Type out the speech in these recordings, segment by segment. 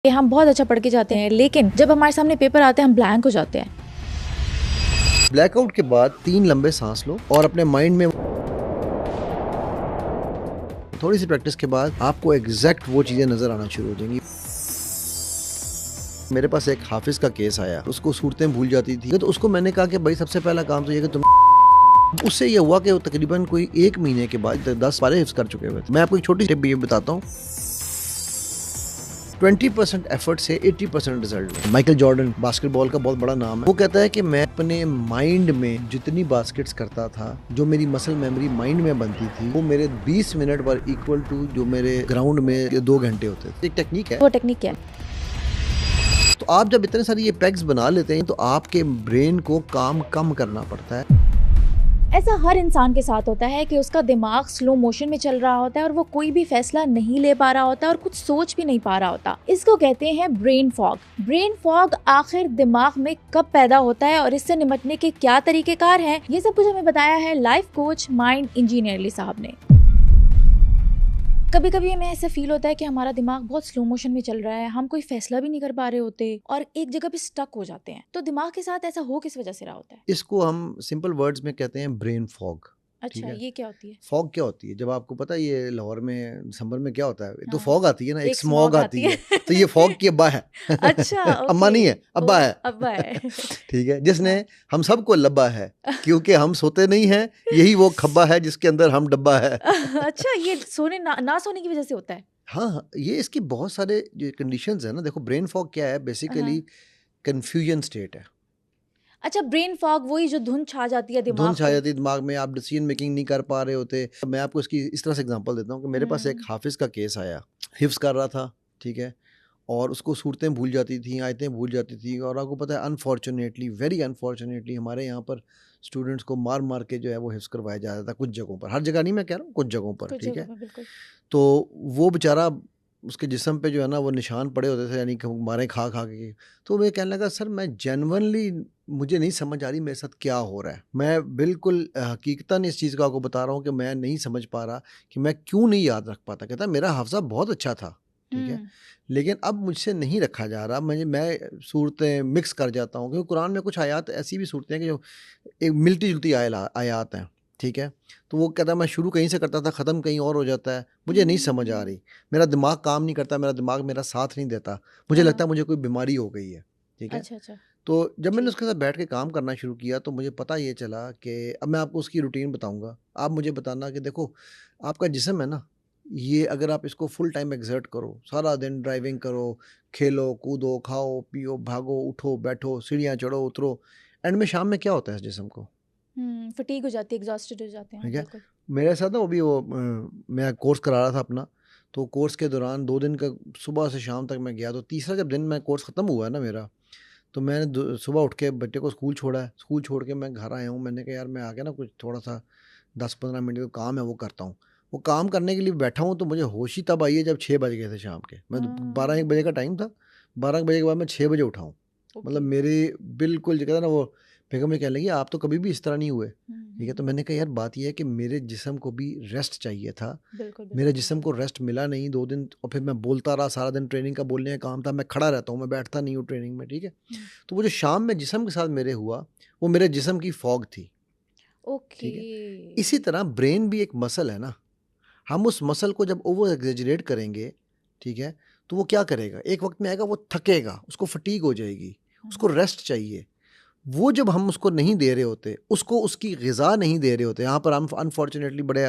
हम बहुत अच्छा पढ़ के जाते हैं, लेकिन जब हमारे सामने पेपर आते हैं हम ब्लैंक हो जाते हैं। ब्लैकआउट के बाद 3 लंबे सांस लो और अपने माइंड में थोड़ी सी प्रैक्टिस के बाद आपको एग्जैक्ट वो चीज़ें नज़र आना शुरू हो जाएंगी। मेरे पास एक हाफिज का केस आया, उसको सूरतें भूल जाती थी, तो उसको मैंने कहा कि भाई सबसे पहला काम तो ये कि तुम उससे ये हुआ कि वो तकरीबन कोई 1 महीने के बाद 10 पारे हिफ्ज कर चुके हुए थे। मैं आपको एक छोटी टिप भी बताता हूँ, 20% एफर्ट से 80% रिजल्ट। माइकल जॉर्डन बास्केटबॉल का बहुत बड़ा नाम है, वो कहता है कि मैं अपने माइंड में जितनी बास्केट्स करता था, जो मेरी मसल मेमोरी माइंड में बनती थी, वो मेरे 20 मिनट पर इक्वल टू जो मेरे ग्राउंड में 2 घंटे होते थे। एक टेक्निक है, वो टेक्निक क्या है? तो आप जब इतने सारी ये पैक्स बना लेते हैं तो आपके ब्रेन को काम कम करना पड़ता है। ऐसा हर इंसान के साथ होता है कि उसका दिमाग स्लो मोशन में चल रहा होता है और वो कोई भी फैसला नहीं ले पा रहा होता और कुछ सोच भी नहीं पा रहा होता। इसको कहते हैं ब्रेन फॉग। ब्रेन फॉग आखिर दिमाग में कब पैदा होता है और इससे निपटने के क्या तरीकेकार हैं, ये सब कुछ हमें बताया है life coach mind engineer Ali साहब ने। कभी कभी हमें ऐसा फील होता है कि हमारा दिमाग बहुत स्लो मोशन में चल रहा है, हम कोई फैसला भी नहीं कर पा रहे होते और एक जगह पे स्टक हो जाते हैं। तो दिमाग के साथ ऐसा हो किस वजह से रहा होता है? इसको हम सिंपल वर्ड्स में कहते हैं ब्रेन फॉग। ठीक अच्छा, है, ये क्या होती है? फॉग क्या होती है? जब आपको पता है ये लाहौर में दिसंबर में क्या होता है, तो हाँ, फॉग आती है ना, एक एक स्मॉग स्मॉग आती आती है। है। तो ये फॉग की अब्बा है। अच्छा, अम्मा ओके। नहीं है, अब्बा ओ, है। अब्बा है। ठीक है, जिसने हाँ। हम सबको लब्बा है, क्योंकि हम सोते नहीं हैं, यही वो खब्बा है जिसके अंदर हम डब्बा है। अच्छा, ये सोने ना सोने की वजह से होता है? हाँ हाँ, ये इसकी बहुत सारे जो कंडीशंस है ना, देखो ब्रेन फॉग क्या है, बेसिकली हाँ। कंफ्यूजन स्टेट है। अच्छा, ब्रेन फॉग वही जो धुंध छा जाती है धुंध दिमाग छा पे। जाती है दिमाग में, आप डिसीजन मेकिंग नहीं कर पा रहे होते। मैं आपको इसकी इस तरह से एग्जांपल देता हूँ कि मेरे पास एक हाफिज का केस आया, हिफ्स कर रहा था, ठीक है, और उसको सूरतें भूल जाती थी, आयतें भूल जाती थी, और आपको पता है अनफॉर्चुनेटली, वेरी अनफॉर्चुनेटली, हमारे यहाँ पर स्टूडेंट्स को मार मार के जो है वो हिफ्स करवाया जाता था कुछ जगहों पर, हर जगह नहीं मैं कह रहा हूँ, कुछ जगहों पर, कुछ ठीक जगह है। पे बिल्कुल। तो वो बेचारा, उसके जिस्म पे जो है ना वो निशान पड़े होते थे, यानी कि मारें खा खा के। तो मैं कहने लगा, सर मैं जेन्युइनली, मुझे नहीं समझ आ रही मेरे साथ क्या हो रहा है। मैं बिल्कुल हकीकतन इस चीज़ को आपको बता रहा हूँ कि मैं नहीं समझ पा रहा कि मैं क्यों नहीं याद रख पाता। कहता मेरा हाफ़िज़ा बहुत अच्छा था, ठीक है, लेकिन अब मुझसे नहीं रखा जा रहा। मैं सूरतें मिक्स कर जाता हूँ, क्योंकि कुरान में कुछ आयात ऐसी भी सूरतें हैं कि जो एक मिलती-जुलती आयात हैं, ठीक है। तो वो कहता है मैं शुरू कहीं से करता था, ख़त्म कहीं और हो जाता है, मुझे नहीं समझ आ रही, मेरा दिमाग काम नहीं करता, मेरा दिमाग मेरा साथ नहीं देता, मुझे लगता हाँ। है मुझे कोई बीमारी हो गई है, ठीक है। अच्छा अच्छा। तो जब मैंने ठीक। उसके साथ बैठ के काम करना शुरू किया तो मुझे पता ये चला कि अब मैं आपको उसकी रूटीन बताऊँगा। आप मुझे बताना कि देखो, आपका जिस्म है ना, ये अगर आप इसको फुल टाइम एक्सर्ट करो, सारा दिन ड्राइविंग करो, खेलो, कूदो, खाओ, पियो, भागो, उठो, बैठो, सीढ़ियाँ चढ़ो, उतरो, एंड में शाम में क्या होता है इस जिस्म को? फटीग हो जाती है, एग्जॉस्टेड हो जाते हैं हम, ठीक है। बिल्कुल। मेरे साथ ना वो भी मैं कोर्स करा रहा था अपना, तो कोर्स के दौरान 2 दिन का सुबह से शाम तक मैं गया, तो तीसरा जब दिन मैं कोर्स ख़त्म हुआ है ना मेरा, तो मैंने सुबह उठ के बेटे को स्कूल छोड़ा है, स्कूल छोड़ के मैं घर आया हूँ। मैंने कहा यार मैं आ गया ना, कुछ थोड़ा सा 10-15 मिनट का काम है वो करता हूँ। वो काम करने के लिए बैठा हूँ तो मुझे होश ही तब आई है जब 6 बज गए थे शाम के। मैं 12-1 बजे का टाइम था, 12 बजे के बाद मैं 6 बजे उठा हूँ। मतलब ओके। मेरे बिल्कुल जो कहते हैं ना, वो बेगम मुझे कहने लगी आप तो कभी भी इस तरह नहीं हुए, ठीक है। तो मैंने कहा यार बात ये है कि मेरे जिस्म को भी रेस्ट चाहिए था, बिल्कुल मेरे बिल्कुल जिस्म को रेस्ट मिला नहीं 2 दिन, और फिर मैं बोलता रहा सारा दिन, ट्रेनिंग का बोलने का काम था, मैं खड़ा रहता हूँ, मैं बैठता नहीं हूँ ट्रेनिंग में, ठीक है। हम्म, तो वो जो शाम में जिस्म के साथ मेरे हुआ, वो मेरे जिस्म की फॉग थी, ओके। ठीक है। इसी तरह ब्रेन भी एक मसल है ना, हम उस मसल को जब ओवर एग्जेजरेट करेंगे, ठीक है, तो वो क्या करेगा, एक वक्त में आएगा वो थकेगा, उसको फटीग हो जाएगी, उसको रेस्ट चाहिए। वो जब हम उसको नहीं दे रहे होते, उसको उसकी ग़िज़ा नहीं दे रहे होते, यहाँ पर हम अनफॉर्चुनेटली बड़े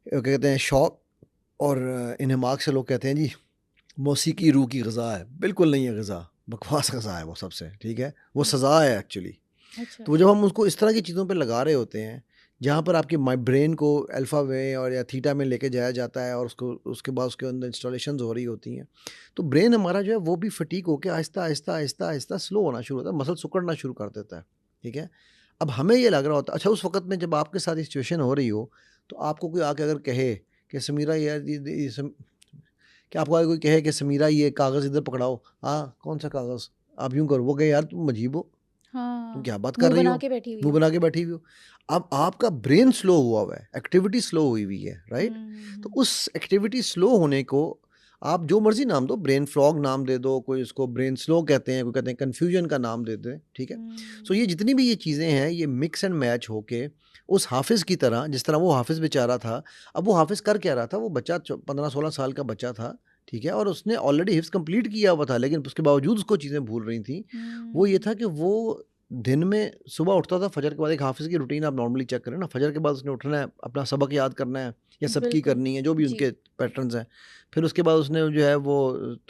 कहते हैं शौक और इन्हमाक से लोग कहते हैं जी मौसीकी रूह की ग़िज़ा है। बिल्कुल नहीं है ग़िज़ा, बकवास ग़िज़ा है वो सबसे, ठीक है, वो सज़ा है एक्चुअली। अच्छा। तो जब हम उसको इस तरह की चीज़ों पे लगा रहे होते हैं, जहाँ पर आपके ब्रेन को अल्फ़ा में और या थीटा में लेके जाया जाता है, और उसको उसके बाद उसके अंदर इंस्टॉलेशंस हो रही होती हैं, तो ब्रेन हमारा जो है वो भी फटीग होके आहिस्ता आहिस्ता आहिस्ता आहिस्ता स्लो होना शुरू होता है, मसल सिकुड़ना शुरू कर देता है, ठीक है। अब हमें ये लग रहा होता है, अच्छा उस वक़्त में जब आपके साथ ये सिचुएशन हो रही हो, तो आपको कोई आके अगर कहे कि समीरा यार ये कि आपको आगे कोई कहे कि समीरा ये कागज़ इधर पकड़ाओ, हाँ कौन सा कागज़, आप यूँ करो, वो कहे यार तुम अजीब हो, तुम हाँ, क्या बात कर मुंह रही बना हो? के बैठी हुई मुँह हो। बना के बैठी हुई हो। अब आपका ब्रेन स्लो हुआ हुआ है, एक्टिविटी स्लो हुई हुई है, राइट? तो हम्म। उस एक्टिविटी स्लो होने को आप जो मर्जी नाम दो, ब्रेन फ्लॉग नाम दे दो, कोई उसको ब्रेन स्लो कहते हैं, कोई कहते हैं कन्फ्यूजन का नाम देते हैं, ठीक है। सो ये जितनी भी ये चीज़ें हैं, ये मिक्स एंड मैच होके उस हाफिज़ की तरह, जिस तरह वो हाफिज़ बेचारा था, अब वो हाफिज़ कर क्या रहा था, वो बच्चा 15-16 साल का बच्चा था, ठीक है, और उसने ऑलरेडी हिफ्ज़ कंप्लीट किया हुआ था, लेकिन उसके बावजूद उसको चीज़ें भूल रही थी। वो ये था कि वो दिन में सुबह उठता था, फजर के बाद एक हाफिज़ की रूटीन आप नॉर्मली चेक करें ना, फजर के बाद उसने उठना है, अपना सबक याद करना है या सबकी बिल्कुल करनी है, जो भी जी उनके पैटर्न्स हैं। फिर उसके बाद उसने जो है वो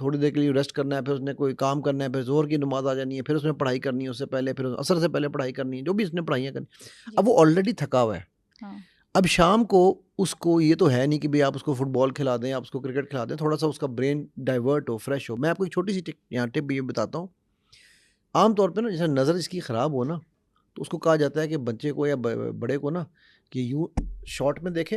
थोड़ी देर के लिए रेस्ट करना है, फिर उसने कोई काम करना है, फिर ज़ोहर की नमाज़ आ जानी है, फिर उसने पढ़ाई करनी है उससे पहले, फिर असर से पहले पढ़ाई करनी है, जो भी उसने पढ़ाइयाँ करनी। अब यस वो ऑलरेडी थका हुआ है। हाँ अब शाम को उसको ये तो है नहीं कि भई आप उसको फुटबॉल खिला दें, आप उसको क्रिकेट खिला दें, थोड़ा-सा उसका ब्रेन डाइवर्ट हो, फ्रेश हो। मैं आपको एक छोटी-सी टिप ये बताता हूँ। आम तौर पे ना जैसे नज़र इसकी ख़राब हो ना, तो उसको कहा जाता है कि बच्चे को या बड़े को ना कि यूँ शॉर्ट में देखे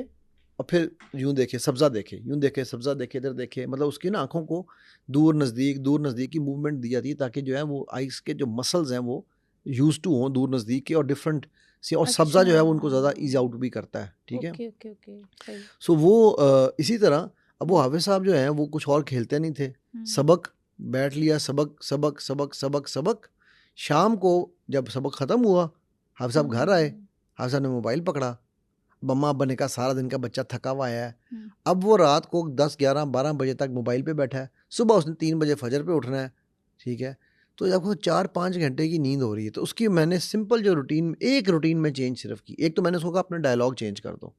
और फिर यूँ देखे, सब्ज़ा देखे, यूँ देखे, सब्ज़ा देखे, इधर देखे। मतलब उसकी ना आँखों को दूर नज़दीक की मूवमेंट दी जाती है, ताकि जो है वो आइज़ के जो मसल्स हैं वो यूज़्ड टू हों दूर नज़दीक के, और डिफरेंट से, और सब्ज़ा अच्छा जो है वो उनको ज़्यादा ईज़ आउट भी करता है, ठीक है? ओके ओके ओके सही सो वो इसी तरह अब वो हम्म हाफ़िज़ साहब जो हैं वो कुछ और खेलते नहीं थे। हम्म सबक बैठ लिया, सबक, सबक, सबक, सबक, सबक। शाम को जब सबक ख़त्म हुआ, हाफ़िज़ साहब घर आए, हम्म हाफ़िज़ साहब ने मोबाइल पकड़ा। मम्मा अब्बा ने कहा सारा दिन का बच्चा थका हुआ आया है। हम्म अब वो रात को 10, 11, 12 बजे तक मोबाइल पे बैठा है। सुबह उसने 3 बजे फ़जर पे उठना है, ठीक है? तो जब वो 4-5 घंटे की नींद हो रही है, तो उसकी मैंने सिंपल जो रूटीन, एक रूटीन में चेंज सिर्फ़ की। एक तो मैंने उसको कहा अपना डायलॉग चेंज कर दो।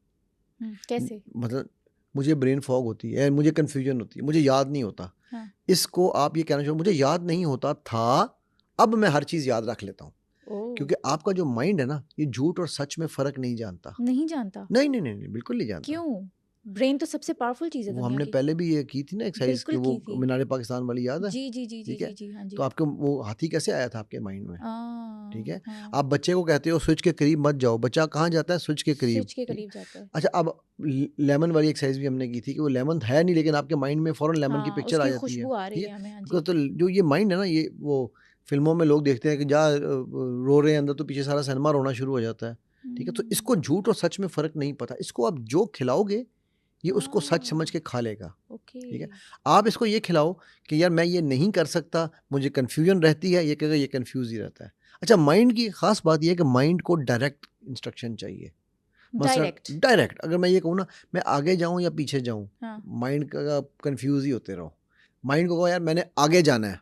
कैसे मतलब मुझे ब्रेन फॉग होती है, मुझे कन्फ्यूजन होती है, मुझे याद नहीं होता। हाँ इसको आप ये कहना चाहिए, मुझे याद नहीं होता था, अब मैं हर चीज़ याद रख लेता हूँ। ओ क्योंकि आपका जो माइंड है ना, ये झूठ और सच में फ़र्क नहीं जानता। नहीं जानता नहीं, नहीं, नहीं, नहीं, बिल्कुल नहीं जानता। क्यों ब्रेन तो सबसे पावरफुल चीज है वो दुनिया हमने की पहले भी ये की थी ना एक्सरसाइज़ कि बिल्कुल वो की थी मीनार-ए-पाकिस्तान वाली, याद है? जी जी जी जी ठीक है? जी जी हाँ तो जी आपके वो हाथी कैसे आया था आपके माइंड में? आ, ठीक है? हाँ आप बच्चे को कहते हो स्विच के करीब मत जाओ, बच्चा कहाँ जाता है? स्विच के करीब, स्विच के ठीक। करीब जाता है अच्छा, अब लेमन वाली एक्सरसाइज भी हमने की थी कि वो लेमन है नहीं, लेकिन आपके माइंड में फ़ौरन लेमन की हाँ पिक्चर आ उसकी जाती है, खुशबू आ ठीक रही है? है हमें हाँ जी बिकॉज़ तो जो ये माइंड है ना, ये वो फ़िल्मों में लोग देखते हैं कि रो रहे हैं अंदर, तो पीछे सारा सिनेमा रोना शुरू हो जाता है, ठीक है? तो हम्म, इसको झूठ और सच में फ़र्क नहीं पता। इसको आप जो खिलाओगे, ये उसको सच समझ हाँ के खा लेगा, ओके ठीक है? आप इसको ये खिलाओ कि यार मैं ये नहीं कर सकता, मुझे कन्फ्यूज़न रहती है, ये कहेगा ये कन्फ्यूज़ ही रहता है। अच्छा, माइंड की ख़ास बात ये है कि माइंड को डायरेक्ट इंस्ट्रक्शन चाहिए। मसलन डायरेक्ट डायरेक्ट अगर मैं ये कहूँ ना, मैं आगे जाऊँ या पीछे जाऊँ, हाँ माइंड का कंफ्यूज ही होते रहो। माइंड को कहो यार मैंने आगे जाना है,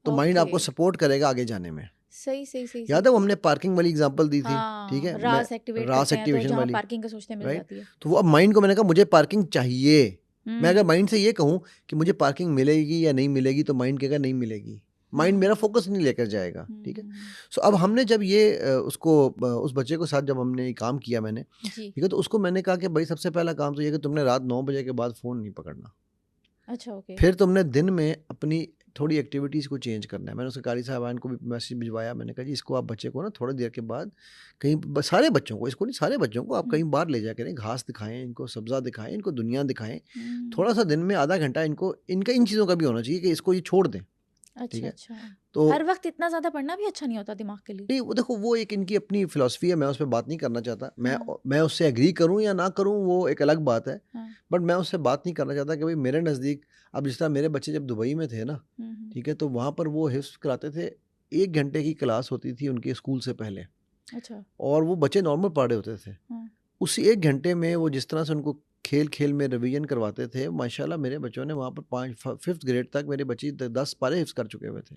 तो माइंड ओके आपको सपोर्ट करेगा आगे जाने में। सही सही सही सही याद है वो सही हमने पार्किंग वाली एग्जांपल दी थी, ठीक हाँ है? मैं रास एक्टिवेट रास करते हैं तो एक्टिवेशन जहाँ वाली, पार्किंग का सोचते हैं मिल राइट? जाती है तो वो अब माइंड को मैंने कहा मुझे पार्किंग चाहिए। मैं अगर हम्म माइंड से ये कहूँ कि मुझे पार्किंग मिलेगी या नहीं मिलेगी, तो माइंड कहेगा नहीं मिलेगी। माइंड मेरा हम्म फोकस नहीं लेकर जाएगा, ठीक है? हम्म, सो अब हमने जब ये उस बच्चे के साथ जब हमने ये काम किया मैंने, जी ठीक है? तो उसको मैंने कहा कि भाई सबसे पहला काम तो ये है कि तुमने रात 9 बजे के बाद फ़ोन नहीं पकड़ना। अच्छा ओके फिर तुमने दिन में अपनी थोड़ी एक्टिविटीज़ को चेंज करना है। मैंने उसके कारी साहबान को भी मैसेज भिजवाया, मैंने कहा जी इसको आप बच्चे को ना थोड़ी देर के बाद कहीं सारे बच्चों को, इसको नहीं सारे बच्चों को आप हम्म कहीं बाहर ले जा करें, घास दिखाएँ, इनको सब्ज़ा दिखाएँ, इनको दुनिया दिखाएँ। हम्म, थोड़ा-सा दिन में आधा घंटा इनको इनका इन चीज़ों का भी होना चाहिए कि इसको ये छोड़ दें, ठीक अच्छा है? अच्छा हर तो वक्त इतना ज्यादा पढ़ना भी अच्छा नहीं होता दिमाग के लिए नहीं, वो देखो वो एक इनकी अपनी फ़िलॉसफ़ी है, मैं उस पे बात नहीं करना चाहता। हाँ मैं उससे एग्री करूँ या ना करूँ वो एक अलग बात है। हाँ बट मैं उससे बात नहीं करना चाहता कि भई मेरे नज़दीक, अब जिस तरह मेरे बच्चे जब दुबई में थे ना, हम्म, ठीक है? तो वहाँ पर वो हिफ्ज़ कराते थे, 1 घंटे की क्लास होती थी उनके स्कूल से पहले, अच्छा और वो बच्चे नॉर्मल पढ़ रहे होते थे। हाँ उसी 1 घंटे में वो जिस तरह से उनको खेल-खेल में रिवीजन करवाते थे, माशाल्लाह मेरे बच्चों ने वहाँ पर 5th ग्रेड तक मेरे बच्चे 10 पारे हिफ्ज़ कर चुके हुए थे,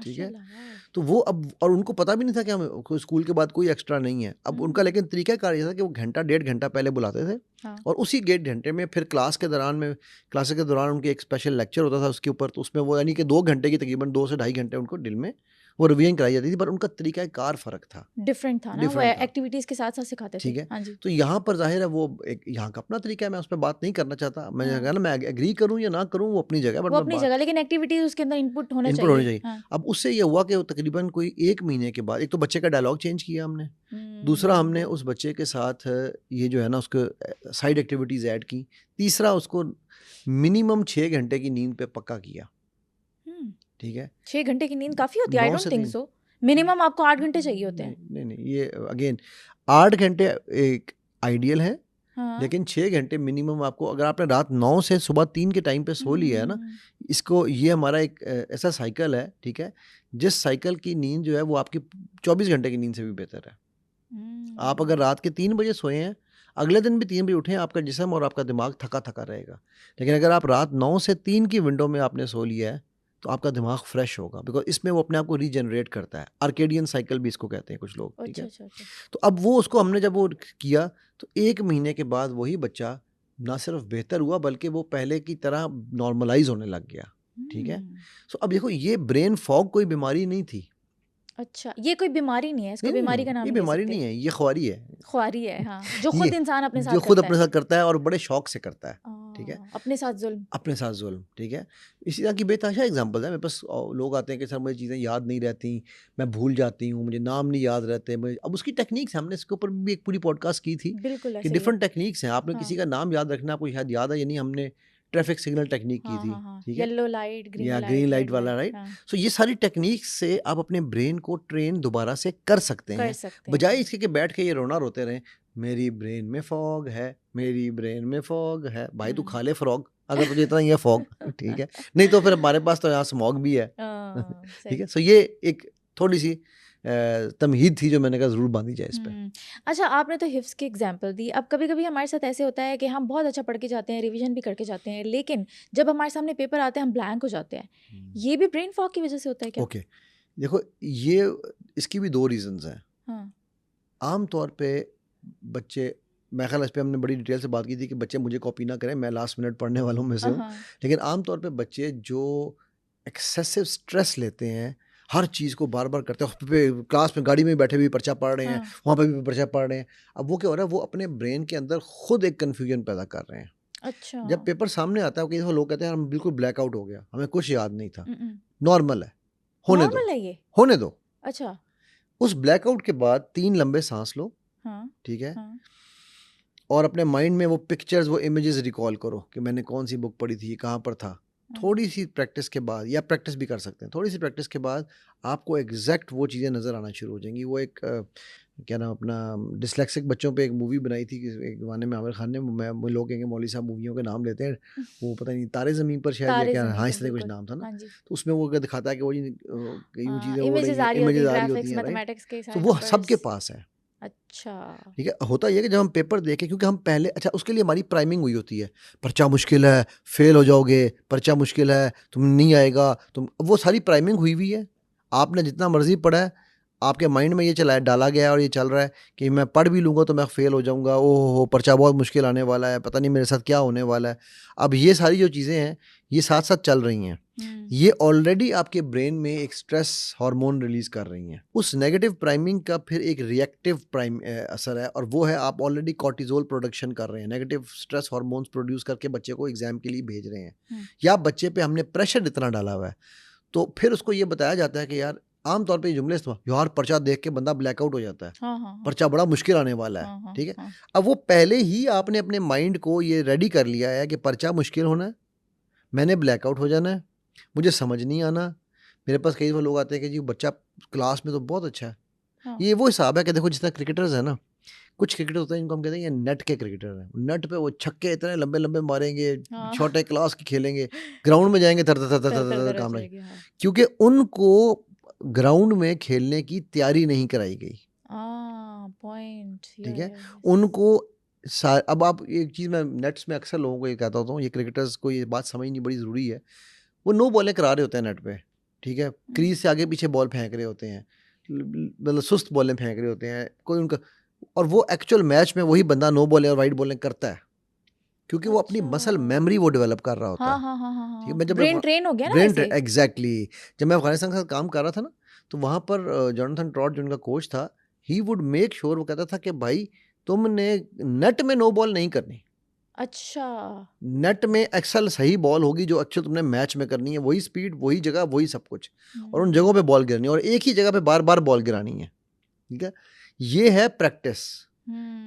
ठीक है? माशाल्लाह वाह तो वो अब, और उनको पता भी नहीं था कि हम कोई स्कूल के बाद कोई एक्स्ट्रा नहीं है। अब उनका हम्म लेकिन तरीक़ाकार ये था कि वो घंटा, डेढ़ घंटा पहले बुलाते थे, हाँ और उसी डेढ़ घंटे में फिर क्लास के दौरान उनके एक स्पेशल लेक्चर होता था उसके ऊपर, तो उसमें वो यानी कि 2 घंटे की तकरीबन 2 से ढाई घंटे उनको दिन में वो रिवीजन कराई जाती थी, पर उनका तरीक़ाकार फ़र्क था, डिफरेंट था ना वो डिफरेंट था। एक्टिविटीज के साथ साथ सिखाते थे ठीक है? हाँ जी तो यहाँ पर ज़ाहिर है वो एक यहाँ का अपना तरीका है, मैं उस पे बात नहीं करना चाहता। मैंने हाँ कहा ना, मैं एग्री करूँ या ना करूँ वो अपनी जगह है, बट वो मैं अपनी बात जगह लेकिन एक्टिविटीज उसके अंदर इनपुट होना इनपुट होनी चाहिए चाहिए। हाँ अब उससे ये हुआ कि वो तकरीबन कोई 1 महीने के बाद एक तो बच्चे का डायलॉग चेंज किया हमने। दूसरा हमने हम्म उस बच्चे के साथ ये जो है ना उसको साइड एक्टिविटीज़ ऐड की। तीसरा उसको मिनिमम 6 घंटे की नींद पे पक्का किया, हम्म ठीक है? 6 घंटे की नींद काफी होती है आई 9 don't say think 3 so minimum आपको 8 घंटे चाहिए होते नहीं, हैं नहीं, नहीं, ये अगेन 8 घंटे एक आइडियल है, हाँ। लेकिन 6 घंटे मिनिमम आपको, अगर आपने रात 9 से सुबह 3 के टाइम पे सो लिया है ना, इसको, ये हमारा एक ऐसा साइकिल है, ठीक है, जिस साइकिल की नींद जो है वो आपकी 24 घंटे की नींद से भी बेहतर है। आप अगर रात के 3 बजे सोए हैं, अगले दिन भी 3 बजे उठें, आपका जिस्म और आपका दिमाग थका थका रहेगा। लेकिन अगर आप रात 9 से 3 की विंडो में आपने सो लिया है, तो आपका दिमाग फ्रेश होगा, बिकॉज इसमें वो अपने आप को रीजनरेट करता है। आर्केडियन साइकिल भी इसको कहते हैं कुछ लोग, ठीक अच्छा है। अच्छा अच्छा। तो अब वो उसको हमने जब वो किया, तो 1 महीने के बाद वही बच्चा ना सिर्फ बेहतर हुआ, बल्कि वो पहले की तरह नॉर्मलाइज होने लग गया, ठीक है। सो अब देखो, ये ब्रेन फॉग कोई बीमारी नहीं थी। अच्छा, ये कोई बीमारी नहीं है, इसको बीमारी का नाम ये नहीं दे बीमारी सकते। नहीं है, ये ख्वारी है। ख्वारी है, हाँ, जो ये खुद इंसान अपने जो साथ खुद करता अपने है। साथ करता है और बड़े शौक से करता है, ठीक है, अपने साथ जुल्म। अपने साथ जुल्म, ठीक है। इसी तरह की बेतहाशा एग्जांपल है मेरे पास। लोग आते हैं कि सर मुझे चीज़ें याद नहीं रहती, मैं भूल जाती हूँ, मुझे नाम नहीं याद रहते। अब उसकी टेक्निक्स हमने इसके ऊपर भी एक पूरी पॉडकास्ट की थी बिल्कुल कि ऐसे ही है। डिफरेंट टेक्निक्स हैं। आपने हाँ किसी का नाम याद रखना, आपको शायद याद है या नहीं, हमने ट्रैफिक सिग्नल टेक्निक की हाँ थी, हाँ हाँ, ठीक है, येलो लाइट, ग्रीन या ग्रीन लाइट, लाइट रेड वाला, लाइट, राइट। हाँ, सो ये सारी टेक्निक्स से आप अपने ब्रेन को ट्रेन दोबारा से कर सकते कर हैं, सकते बजाय हैं। इसके कि बैठ के ये रोना रोते रहें, मेरी ब्रेन में फॉग है, मेरी ब्रेन में फॉग है। भाई तू खा ले फ्रॉग, अगर तुझे इतना ही है फॉग, ठीक है। नहीं तो फिर हमारे पास तो यहाँ स्मॉग भी है, ठीक है। सही। सो ये एक थोड़ी सी तमहीद थी जो मैंने कहा ज़रूर बांधी जाए इस पे। अच्छा, आपने तो हिफ्स की एग्जांपल दी। अब कभी कभी हमारे साथ ऐसे होता है कि हम बहुत अच्छा पढ़ के जाते हैं, रिवीजन भी करके जाते हैं, लेकिन जब हमारे सामने पेपर आते हैं हम ब्लैंक हो जाते हैं। ये भी ब्रेन फॉग की वजह से होता है क्या? ओके, देखो, ये इसकी भी 2 रीजंस हैं। हाँ आम तौर पे बच्चे, मैं ख्याल इस पे हमने बड़ी डिटेल से बात की थी कि बच्चे मुझे कॉपी ना करें, मैं लास्ट मिनट पढ़ने वालों में से हूँ। हाँ लेकिन आम तौर पे बच्चे जो एक्सेसिव स्ट्रेस लेते हैं, हर चीज़ को बार बार करते हैं, क्लास में गाड़ी में बैठे भी पर्चा पढ़ रहे हैं, हाँ। वहाँ पे भी पर्चा पढ़ रहे हैं। अब वो क्या हो रहा है, वो अपने ब्रेन के अंदर खुद एक कन्फ्यूजन पैदा कर रहे हैं। अच्छा। जब पेपर सामने आता है, कई दफ़ा लोग कहते हैं हम बिल्कुल ब्लैकआउट हो गया, हमें कुछ याद नहीं था। हम्म, नॉर्मल है, होने दो, नॉर्मल है ये? होने दो। अच्छा। उस ब्लैकआउट के बाद 3 लंबे सांस लो, हाँ ठीक है, हाँ और अपने माइंड में वो पिक्चर्स, वो इमेजेस रिकॉल करो कि मैंने कौन सी बुक पढ़ी थी, कहाँ पर था। हाँ। थोड़ी सी प्रैक्टिस के बाद, या प्रैक्टिस भी कर सकते हैं, थोड़ी सी प्रैक्टिस के बाद आपको एग्जैक्ट वो चीज़ें नज़र आना शुरू हो जाएंगी। वो एक क्या नाम, अपना डिसलेक्सिक बच्चों पे एक मूवी बनाई थी एक ज़माने में आमिर खान ने। वो लोग कहेंगे मौली साहब मूवियों के नाम लेते हैं, वो पता नहीं तारे ज़मीन पर शायद, या तारे क्या, ज़मीन हाँ पर, इस तरह कुछ बिल्कुल। नाम था ना। हाँ जी। तो उसमें वो दिखाता है कि वो यूँ चीज़ें उड़ रही इमेजेस हैं, आ रही होती इमेजेस है, आ रही होती ग्राफिक्स, हैं, राइट। मैथमेटिक्स के तो सारे वो सबके नंबर्स। पास है, अच्छा। ठीक है। होता ये है कि जब हम पेपर देखें, क्योंकि हम पहले, अच्छा, उसके लिए हमारी प्राइमिंग हुई होती है, पर्चा मुश्किल है, फेल हो जाओगे, पर्चा मुश्किल है, तुम नहीं आएगा, तुम, वो सारी प्राइमिंग हुई हुई है। आपने जितना मर्जी पढ़ा है, आपके माइंड में ये चला है, डाला गया है, और ये चल रहा है कि मैं पढ़ भी लूँगा तो मैं फेल हो जाऊँगा, ओह हो, पर्चा बहुत मुश्किल आने वाला है, पता नहीं मेरे साथ क्या होने वाला है। अब ये सारी जो चीज़ें हैं, ये साथ साथ चल रही हैं, ये ऑलरेडी आपके ब्रेन में एक स्ट्रेस हार्मोन रिलीज कर रही हैं। उस नेगेटिव प्राइमिंग का फिर एक रिएक्टिव असर है, और वो है आप ऑलरेडी कॉर्टिजोल प्रोडक्शन कर रहे हैं, नेगेटिव स्ट्रेस हार्मोन्स प्रोड्यूस करके बच्चे को एग्जाम के लिए भेज रहे हैं, या बच्चे पे हमने प्रेशर इतना डाला हुआ है। तो फिर उसको ये बताया जाता है कि यार, आम तौर पे ये जुमले यार पर्चा देख के बंदा ब्लैकआउट हो जाता है, हाँ हाँ हाँ पर्चा बड़ा मुश्किल आने वाला है, हाँ ठीक है। हाँ। अब वो पहले ही आपने अपने माइंड को ये रेडी कर लिया है कि पर्चा मुश्किल होना है, मैंने ब्लैकआउट हो जाना है, मुझे समझ नहीं आना। मेरे पास कई बार लोग आते हैं कि जी बच्चा क्लास में तो बहुत अच्छा है। हाँ। ये वो हिसाब है कि देखो, जिस तरह क्रिकेटर्स हैं ना, कुछ क्रिकेटर होते हैं जिनको हम कहते हैं ये नेट के क्रिकेटर हैं। नेट पे वो छक्के इतने लंबे लंबे मारेंगे, हाँ। छोटे क्लास की खेलेंगे, ग्राउंड में जाएंगे थर थर थर थर तर थर तर थर तर हो काम रहे, जाएगी, हाँ। क्योंकि उनको ग्राउंड में खेलने की तैयारी नहीं कराई गई, पॉइंट। ठीक है। उनको अब आप एक चीज़, मैं नेट्स में अक्सर लोगों को ये कहता होता हूँ, ये क्रिकेटर्स को ये बात समझनी बड़ी ज़रूरी है। वो नो बॉलें करा रहे होते हैं नेट पे, ठीक है, क्रीज से आगे पीछे बॉल फेंक रहे होते हैं, मतलब सुस्त बॉलें फेंक रहे होते हैं कोई उनका, और वो एक्चुअल मैच में वही बंदा नो बॉलें और वाइड बॉलें करता है, क्योंकि वो अपनी मसल मेमोरी वो डेवलप कर रहा होता हाँ है, हाँ हाँ ठीक है। हाँ, मैं जब ब्रेन ट्रेन हो गया ना ब्रेन वैसे। एग्जैक्टली, जब मैं अफगानिस्तान के साथ काम कर रहा था ना, तो वहाँ पर जॉनथन ट्रॉट जो उनका कोच था, ही वुड मेक श्योर, वो कहता था कि भाई तुमने नेट में नो बॉल नहीं करनी। अच्छा। नेट में एक्सल सही बॉल होगी जो एक्चुअल तुमने मैच में करनी है, वही स्पीड, वही जगह, वही सब कुछ, और उन जगहों पे बॉल गिरनी है, और एक ही जगह पे बार बार बॉल गिरानी है, ठीक है। ये है प्रैक्टिस।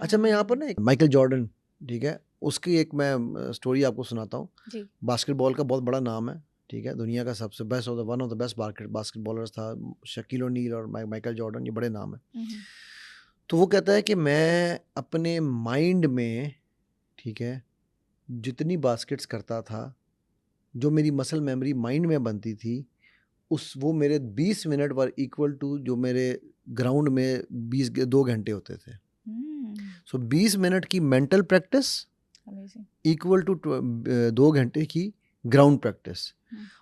अच्छा, मैं यहाँ पर ना माइकल जॉर्डन, ठीक है, उसकी एक मैं स्टोरी आपको सुनाता हूँ। बास्केटबॉल का बहुत बड़ा नाम है, ठीक है, दुनिया का सबसे best one of the best basketballers था शकील ओनील और माइकल जॉर्डन, ये बड़े नाम है। तो वो कहता है कि मैं अपने माइंड में ठीक है, जितनी बास्केट्स करता था, जो मेरी मसल मेमोरी माइंड में बनती थी, वो मेरे 20 मिनट वर इक्वल टू जो मेरे ग्राउंड में 2 घंटे होते थे। सो 20 मिनट की मेंटल प्रैक्टिस इक्वल टू 2 घंटे की ग्राउंड प्रैक्टिस।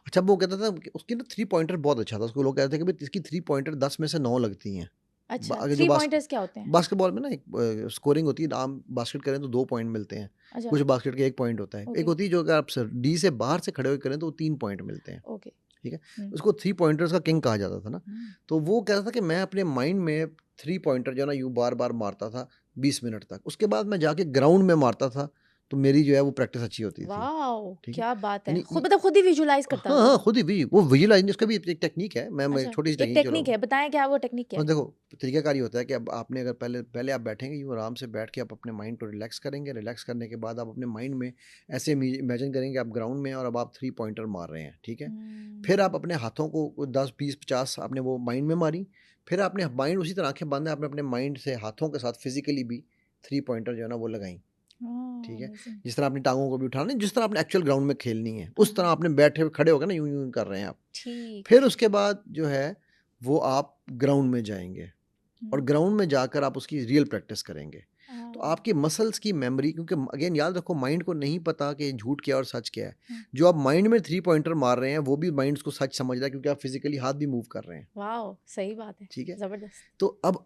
अच्छा, वो कहता था कि उसकी ना 3 पॉइंटर बहुत अच्छा था। उसको लोग कहते थे कि भाई इसकी 3 पॉइंटर 10 में से 9 लगती हैं। अच्छा, अगर 3 पॉइंटर्स क्या होते हैं? बास्केटबॉल में ना एक स्कोरिंग होती है, आम बास्केट करें तो 2 पॉइंट मिलते हैं। अच्छा, कुछ बास्केट के 1 पॉइंट होता है। एक होती है जो अगर आप डी से बाहर से खड़े होकर करें तो 3 पॉइंट मिलते हैं। ओके, ठीक है, उसको 3 पॉइंटर्स का किंग कहा जाता था ना। तो वो कहता था कि मैं अपने माइंड में 3 पॉइंटर जो है ना यूं बार बार मारता था 20 मिनट तक। उसके बाद मैं जाके ग्राउंड में मारता था, तो मेरी जो है वो प्रैक्टिस अच्छी होती थी। वाओ, ठीक है, क्या बात है। यानी खुद मतलब खुद ही विजुलाइज करता हाँ था? हाँ, खुद ही वो विजुलाइज, उसका भी एक टेक्निक है। मैं अच्छा, छोटी सी एक टेक्निक टेक्निक है, बताएं क्या वो टेक्निक क्या और है? देखो, तरीकाकार ये होता है कि अब आपने अगर पहले पहले आप बैठेंगे यूँ आराम से बैठ के आप अपने माइंड को रिलैक्स करेंगे। रिलैक्स करने के बाद आप अपने माइंड में ऐसे इमेजिन करेंगे आप ग्राउंड में हैं और अब आप 3 पॉइंटर मार रहे हैं। ठीक है, फिर आप अपने हाथों को 10 20 50 आपने वो माइंड में मारी। फिर आपने माइंड उसी तरह आंखें बंद है, आपने अपने माइंड से हाथों के साथ फिजिकली भी 3 पॉइंटर जो है ना वो लगाई। ठीक है, जिस तरह अपनी टांगों को भी उठाना, जिस तरह आपने एक्चुअल ग्राउंड में खेलनी है उस तरह आपने बैठे खड़े होकर ना यूं यूं कर रहे हैं आप। ठीक। फिर उसके बाद जो है वो आप ग्राउंड में जाएंगे और ग्राउंड में जाकर आप उसकी रियल प्रैक्टिस करेंगे। तो आपकी मसल्स की मेमोरी, क्योंकि अगेन याद रखो माइंड को नहीं पता कि झूठ क्या और सच क्या है। जो आप माइंड में 3 पॉइंटर मार रहे हैं वो भी माइंड उसको सच समझ रहा है, क्योंकि आप फिजिकली हाथ भी मूव कर रहे हैं। वाओ, सही बात है। ठीक है, जबरदस्त। तो अब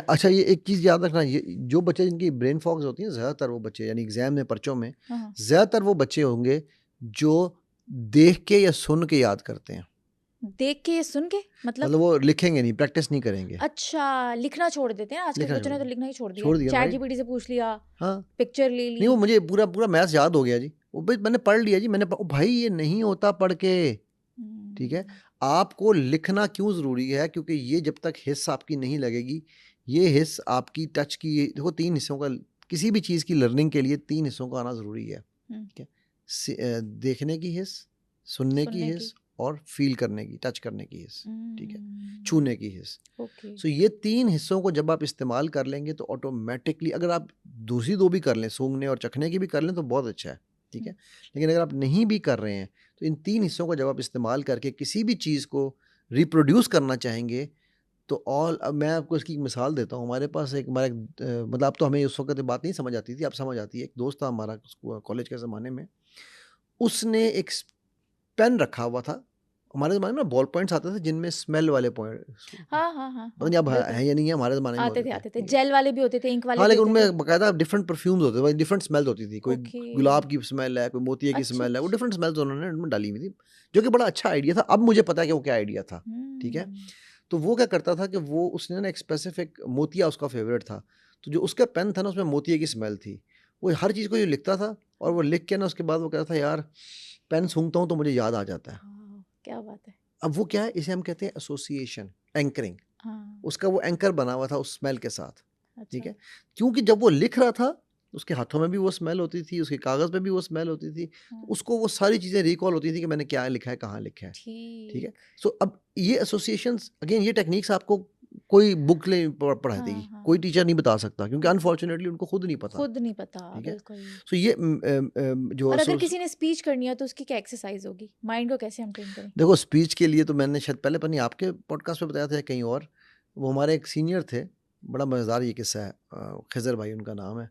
अच्छा ये एक चीज़ याद रखना, ये जो बच्चे जिनकी ब्रेन फॉग्स होती हैं, ज़्यादातर वो बच्चे यानी एग्जाम में पर्चों में ज़्यादातर वो बच्चे होंगे जो देख के या सुन के याद करते हैं। देख के, सुन के, मतलब वो लिखेंगे नहीं, प्रैक्टिस नहीं करेंगे। अच्छा, लिखना छोड़ देते हैं आजकल लिखना बच्चों ने, तो छोड़ लिखना ही छोड़ छोड़ दिया। दिया, चैट right? जीपीटी से पूछ लिया, हाँ, पिक्चर ले नहीं ली। वो मुझे पूरा पूरा मैथ्स याद हो गया जी, वो भाई मैंने पढ़ लिया जी, भाई ये नहीं होता पढ़ के। ठीक है, आपको लिखना क्यों ज़रूरी है? क्योंकि ये जब तक हिस्स आपकी नहीं लगेगी, ये हिस्स आपकी टच की, देखो 3 हिस्सों का, किसी भी चीज़ की लर्निंग के लिए 3 हिस्सों का आना ज़रूरी है। ठीक है, देखने की हिस्स, सुनने की हिस्स और फील करने की, टच करने की हिस्स। ठीक है, छूने की हिस्स। सो ये 3 हिस्सों को जब आप इस्तेमाल कर लेंगे तो ऑटोमेटिकली, अगर आप दूसरी 2 भी कर लें, सूंघने और चखने की भी कर लें तो बहुत अच्छा है। ठीक है, लेकिन अगर आप नहीं भी कर रहे हैं तो इन 3 हिस्सों को जब आप इस्तेमाल करके किसी भी चीज़ को रिप्रोड्यूस करना चाहेंगे तो अब मैं आपको इसकी एक मिसाल देता हूँ। हमारे पास हमारा मतलब अब तो हमें उस वक्त बात नहीं समझ आती थी, अब समझ आती है। एक दोस्त था हमारा कॉलेज के ज़माने में, उसने एक पेन रखा हुआ था। हमारे ज़माने में बॉल पॉइंट्स आते थे जिनमें स्मेल वाले पॉइंट, पता नहीं अब है या नहीं है, हमारे ज़माने में आते थे। जेल वाले भी होते थे, इंक वाले हाँ, भी लेकिन होते थे। उनमें बाकायदा डिफरेंट परफ्यूम्स होते थे, डिफरेंट स्मेल्स होती थी। कोई गुलाब की स्मेल है, कोई मोतिये की स्मेल है, वो डिफरेंट स्मेल्स उन्होंने उनमें डाली हुई थी, जो कि बड़ा अच्छा आइडिया था। अब मुझे पता है कि वो क्या आइडिया था। ठीक है, तो वो क्या करता था कि उसने ना एक स्पेसिफिक मोतिया उसका फेवरेट था, तो जो उसका पेन था ना उसमें मोतिये की स्मेल थी। वो हर चीज़ को ये लिखता था और वो लिख के ना उसके बाद वो कहता था यार पेन सूंघता हूँ तो मुझे याद आ जाता है। क्या बात है। अब वो क्या है, इसे हम कहते हैं एसोसिएशन, एंकरिंग। उसका वो एंकर बना हुआ था उस स्मेल के साथ। ठीक है, क्योंकि जब वो लिख रहा था उसके हाथों में भी वो स्मेल होती थी, उसके कागज़ पे भी वो स्मेल होती थी, तो उसको वो सारी चीज़ें रिकॉल होती थी कि मैंने क्या लिखा है, कहाँ लिखा है। ठीक है, सो अब ये एसोसिएशंस, अगेन ये टेक्निक्स आपको कोई बुक ले पढ़ा देगी, कोई टीचर नहीं बता सकता, क्योंकि अनफॉर्चुनेटली उनको खुद नहीं पता। ठीक है, सो ये जो और अगर किसी ने स्पीच करनी है तो उसकी क्या एक्सरसाइज होगी? माइंड को कैसे हम ट्रेन करें? देखो, स्पीच के लिए तो मैंने शायद पहले पता नहीं आपके पॉडकास्ट पे बताया था या कहीं और, वो हमारे एक सीनियर थे, बड़ा मज़ेदार ये किस्सा है, खिज़र भाई उनका नाम है।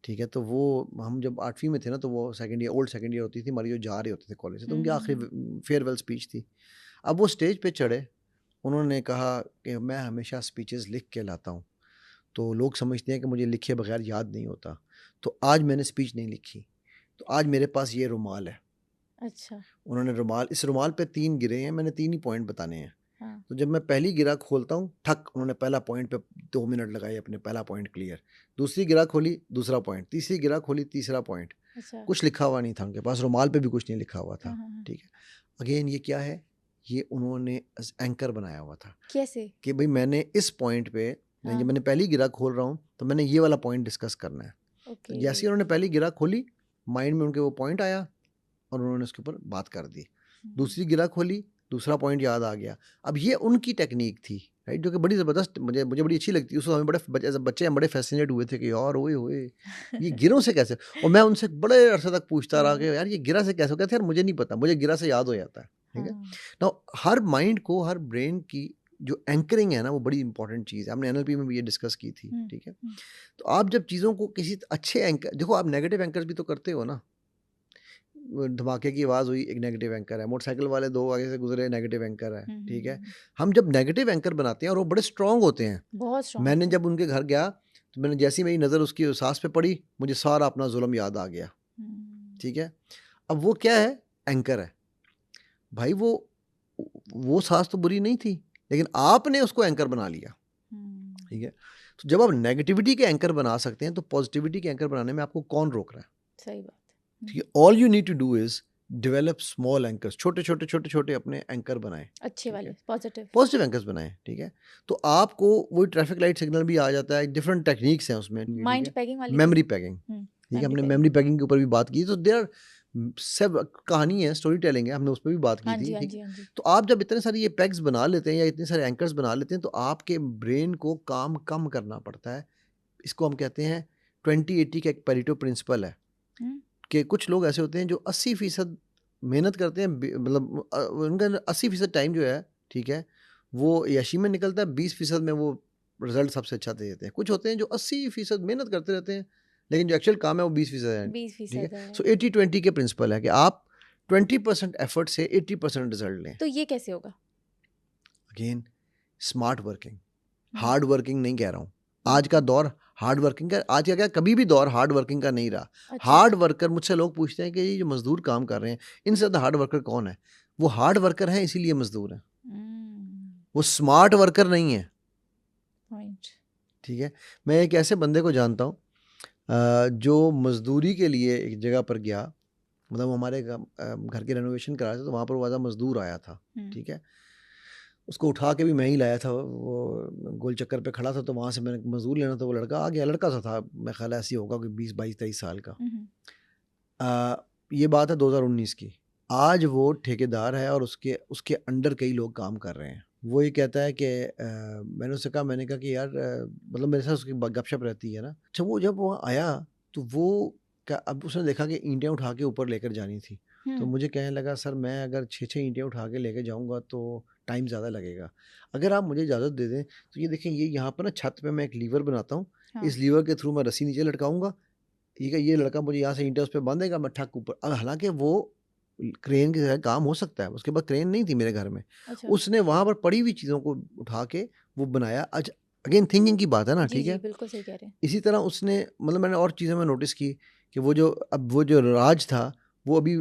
ठीक है, तो वो हम जब 8वीं में थे ना, तो वो ओल्ड सेकंड ईयर होती थी हमारी, जो जा रहे होते थे कॉलेज से, तो उनकी आखिरी फेयरवेल स्पीच थी। अब वो स्टेज पे चढ़े, उन्होंने कहा कि मैं हमेशा स्पीचेस लिख के लाता हूँ, तो लोग समझते हैं कि मुझे लिखे बगैर याद नहीं होता, तो आज मैंने स्पीच नहीं लिखी, तो आज मेरे पास ये रुमाल है। अच्छा, उन्होंने इस रुमाल पे 3 गिरे हैं, मैंने 3 ही पॉइंट बताने हैं। तो जब मैं पहली गिरा खोलता हूँ, ठक, उन्होंने पहला पॉइंट पे 2 मिनट लगाए, अपने पहला पॉइंट क्लियर। दूसरी गिरा खोली, दूसरा पॉइंट। तीसरी गिरा खोली, तीसरा पॉइंट। अच्छा। कुछ लिखा हुआ नहीं था उनके पास, रुमाल पे भी कुछ नहीं लिखा हुआ था। ठीक है, अगेन ये क्या है, ये उन्होंने एंकर बनाया हुआ था। कैसे? कि भाई मैंने इस पॉइंट पे, जब मैंने पहली गिरा खोल रहा हूँ तो मैंने ये वाला पॉइंट डिस्कस करना है। तो जैसे ही उन्होंने पहली गिरा खोली, माइंड में उनके वो पॉइंट आया और उन्होंने उसके ऊपर बात कर दी। दूसरी गिरा खोली, दूसरा पॉइंट याद आ गया। अब ये उनकी टेक्निक थी, राइट, जो कि बड़ी ज़बरदस्त मुझे मुझे बड़ी अच्छी लगती है। उसको हमें बच्चे हम बड़े फैसिनेट हुए थे कि यार ओए होए ये गिरों से कैसे, और मैं उनसे बड़े अरसे तक पूछता रहा कि यार ये गिरा से कैसे हो, कहते यार मुझे नहीं पता, मुझे गिरा से याद हो जाता है। ठीक है, ना हर माइंड को, हर ब्रेन की जो एंकरिंग है ना, वो बड़ी इंपॉर्टेंट चीज़ है। हमने एनएलपी में भी ये डिस्कस की थी। ठीक है, तो आप जब चीज़ों को किसी अच्छे एंकर, देखो आप नेगेटिव एंकर्स भी तो करते हो ना, धमाके की आवाज़ हुई, एक नेगेटिव एंकर है, मोटरसाइकिल वाले 2 आगे से गुजरे, नेगेटिव एंकर है। ठीक है, हम जब नेगेटिव एंकर बनाते हैं और वो बड़े स्ट्रांग होते हैं, बहुत स्ट्रांग मैंने होते हैं। जब उनके घर गया तो मैंने जैसी मेरी नज़र उसकी सांस पे पड़ी, मुझे सारा अपना जुल्म याद आ गया। ठीक है, अब वो क्या है, एंकर है भाई। वो सांस तो बुरी नहीं थी, लेकिन आपने उसको एंकर बना लिया। ठीक है, तो जब आप नेगेटिविटी के एंकर बना सकते हैं तो पॉजिटिविटी के एंकर बनाने में आपको कौन रोक रहा है? सही बात है। ठीक है, all you need to do is develop small anchors, छोटे अपने एंकर बनाएं, अच्छे वाले पॉजिटिव एंकर्स बनाएं। ठीक है, तो आपको वही ट्रैफिक लाइट सिग्नल भी आ जाता है, डिफरेंट टेक्निक्स हैं उसमें। माइंड पैगिंग वाली, मेमोरी पैगिंग। ठीक है, हमने मेमोरी पैगिंग के ऊपर भी बात की, तो देयर आर सब कहानी है, स्टोरी टेलिंग है, हमने उस पर भी बात की थी। ठीक है, तो आप जब इतने सारे ये पैग्स बना लेते हैं या इतने सारे एंकर्स बना लेते हैं तो आपके ब्रेन को काम कम करना पड़ता है। इसको हम कहते हैं 20-80 का एक पेरेटो प्रिंसिपल है कि कुछ लोग ऐसे होते हैं जो 80% मेहनत करते हैं, मतलब उनका 80% टाइम जो है, ठीक है, वो यशी में निकलता है, 20% में वो रिजल्ट सबसे अच्छा दे देते हैं। कुछ होते हैं जो 80% मेहनत करते रहते हैं, लेकिन जो एक्चुअल काम है वो 20% है। 20% है। सो 80-20 के प्रिंसिपल है कि आप 20% एफर्ट से 80% रिजल्ट लें। तो ये कैसे होगा? Again smart working, hard working नहीं कह रहा हूँ। आज का दौर हार्ड वर्किंग का, आज का क्या, कभी भी दौर हार्ड वर्किंग का नहीं रहा। अच्छा। हार्ड वर्कर, मुझसे लोग पूछते हैं कि ये जो मजदूर काम कर रहे हैं इनसे ज़्यादा हार्ड वर्कर कौन है? वो हार्ड वर्कर है इसीलिए मजदूर है, वो स्मार्ट वर्कर नहीं है। ठीक है, मैं एक ऐसे बंदे को जानता हूँ जो मजदूरी के लिए एक जगह पर गया, मतलब हमारे घर के रेनोवेशन करा था, तो वहाँ पर वो मजदूर आया था। ठीक है, उसको उठा के भी मैं ही लाया था, वो गोल चक्कर पे खड़ा था, तो वहाँ से मैंने मजदूर लेना, तो वो लड़का आ गया, लड़का सा था, मैं ख्याल ऐसी होगा कि 20-22-23 साल का। ये बात है 2019 की। आज वो ठेकेदार है और उसके अंडर कई लोग काम कर रहे हैं। वो ये कहता है कि मैंने कहा कि यार मतलब मेरे साथ उसकी गपशप रहती है ना। अच्छा, वो जब वहाँ आया तो वो अब उसने देखा कि ईंटें उठा के ऊपर लेकर जानी थी, तो मुझे कहने लगा सर मैं अगर 6-6 ईंटें उठा के लेके जाऊँगा तो टाइम ज़्यादा लगेगा, अगर आप मुझे इजाज़त दे दें तो ये देखें, ये यहाँ पर ना छत पे मैं एक लीवर बनाता हूँ, इस लीवर के थ्रू मैं रस्सी नीचे लटकाऊँगा, ठीक है, ये लड़का मुझे यहाँ से ईंटें उस पर बांधेगा, मैं ठक ऊपर। अब हालांकि वो क्रेन की तरह काम हो सकता है, उसके बाद क्रेन नहीं थी मेरे घर में। अच्छा। उसने वहाँ पर पड़ी हुई चीज़ों को उठा के वो बनाया। अच्छा, अगेन थिंकिंग की बात है ना। ठीक है, बिल्कुल सही कह रहे हैं। इसी तरह उसने, मतलब मैंने और चीज़ें में नोटिस की कि वो जो राज था वो अभी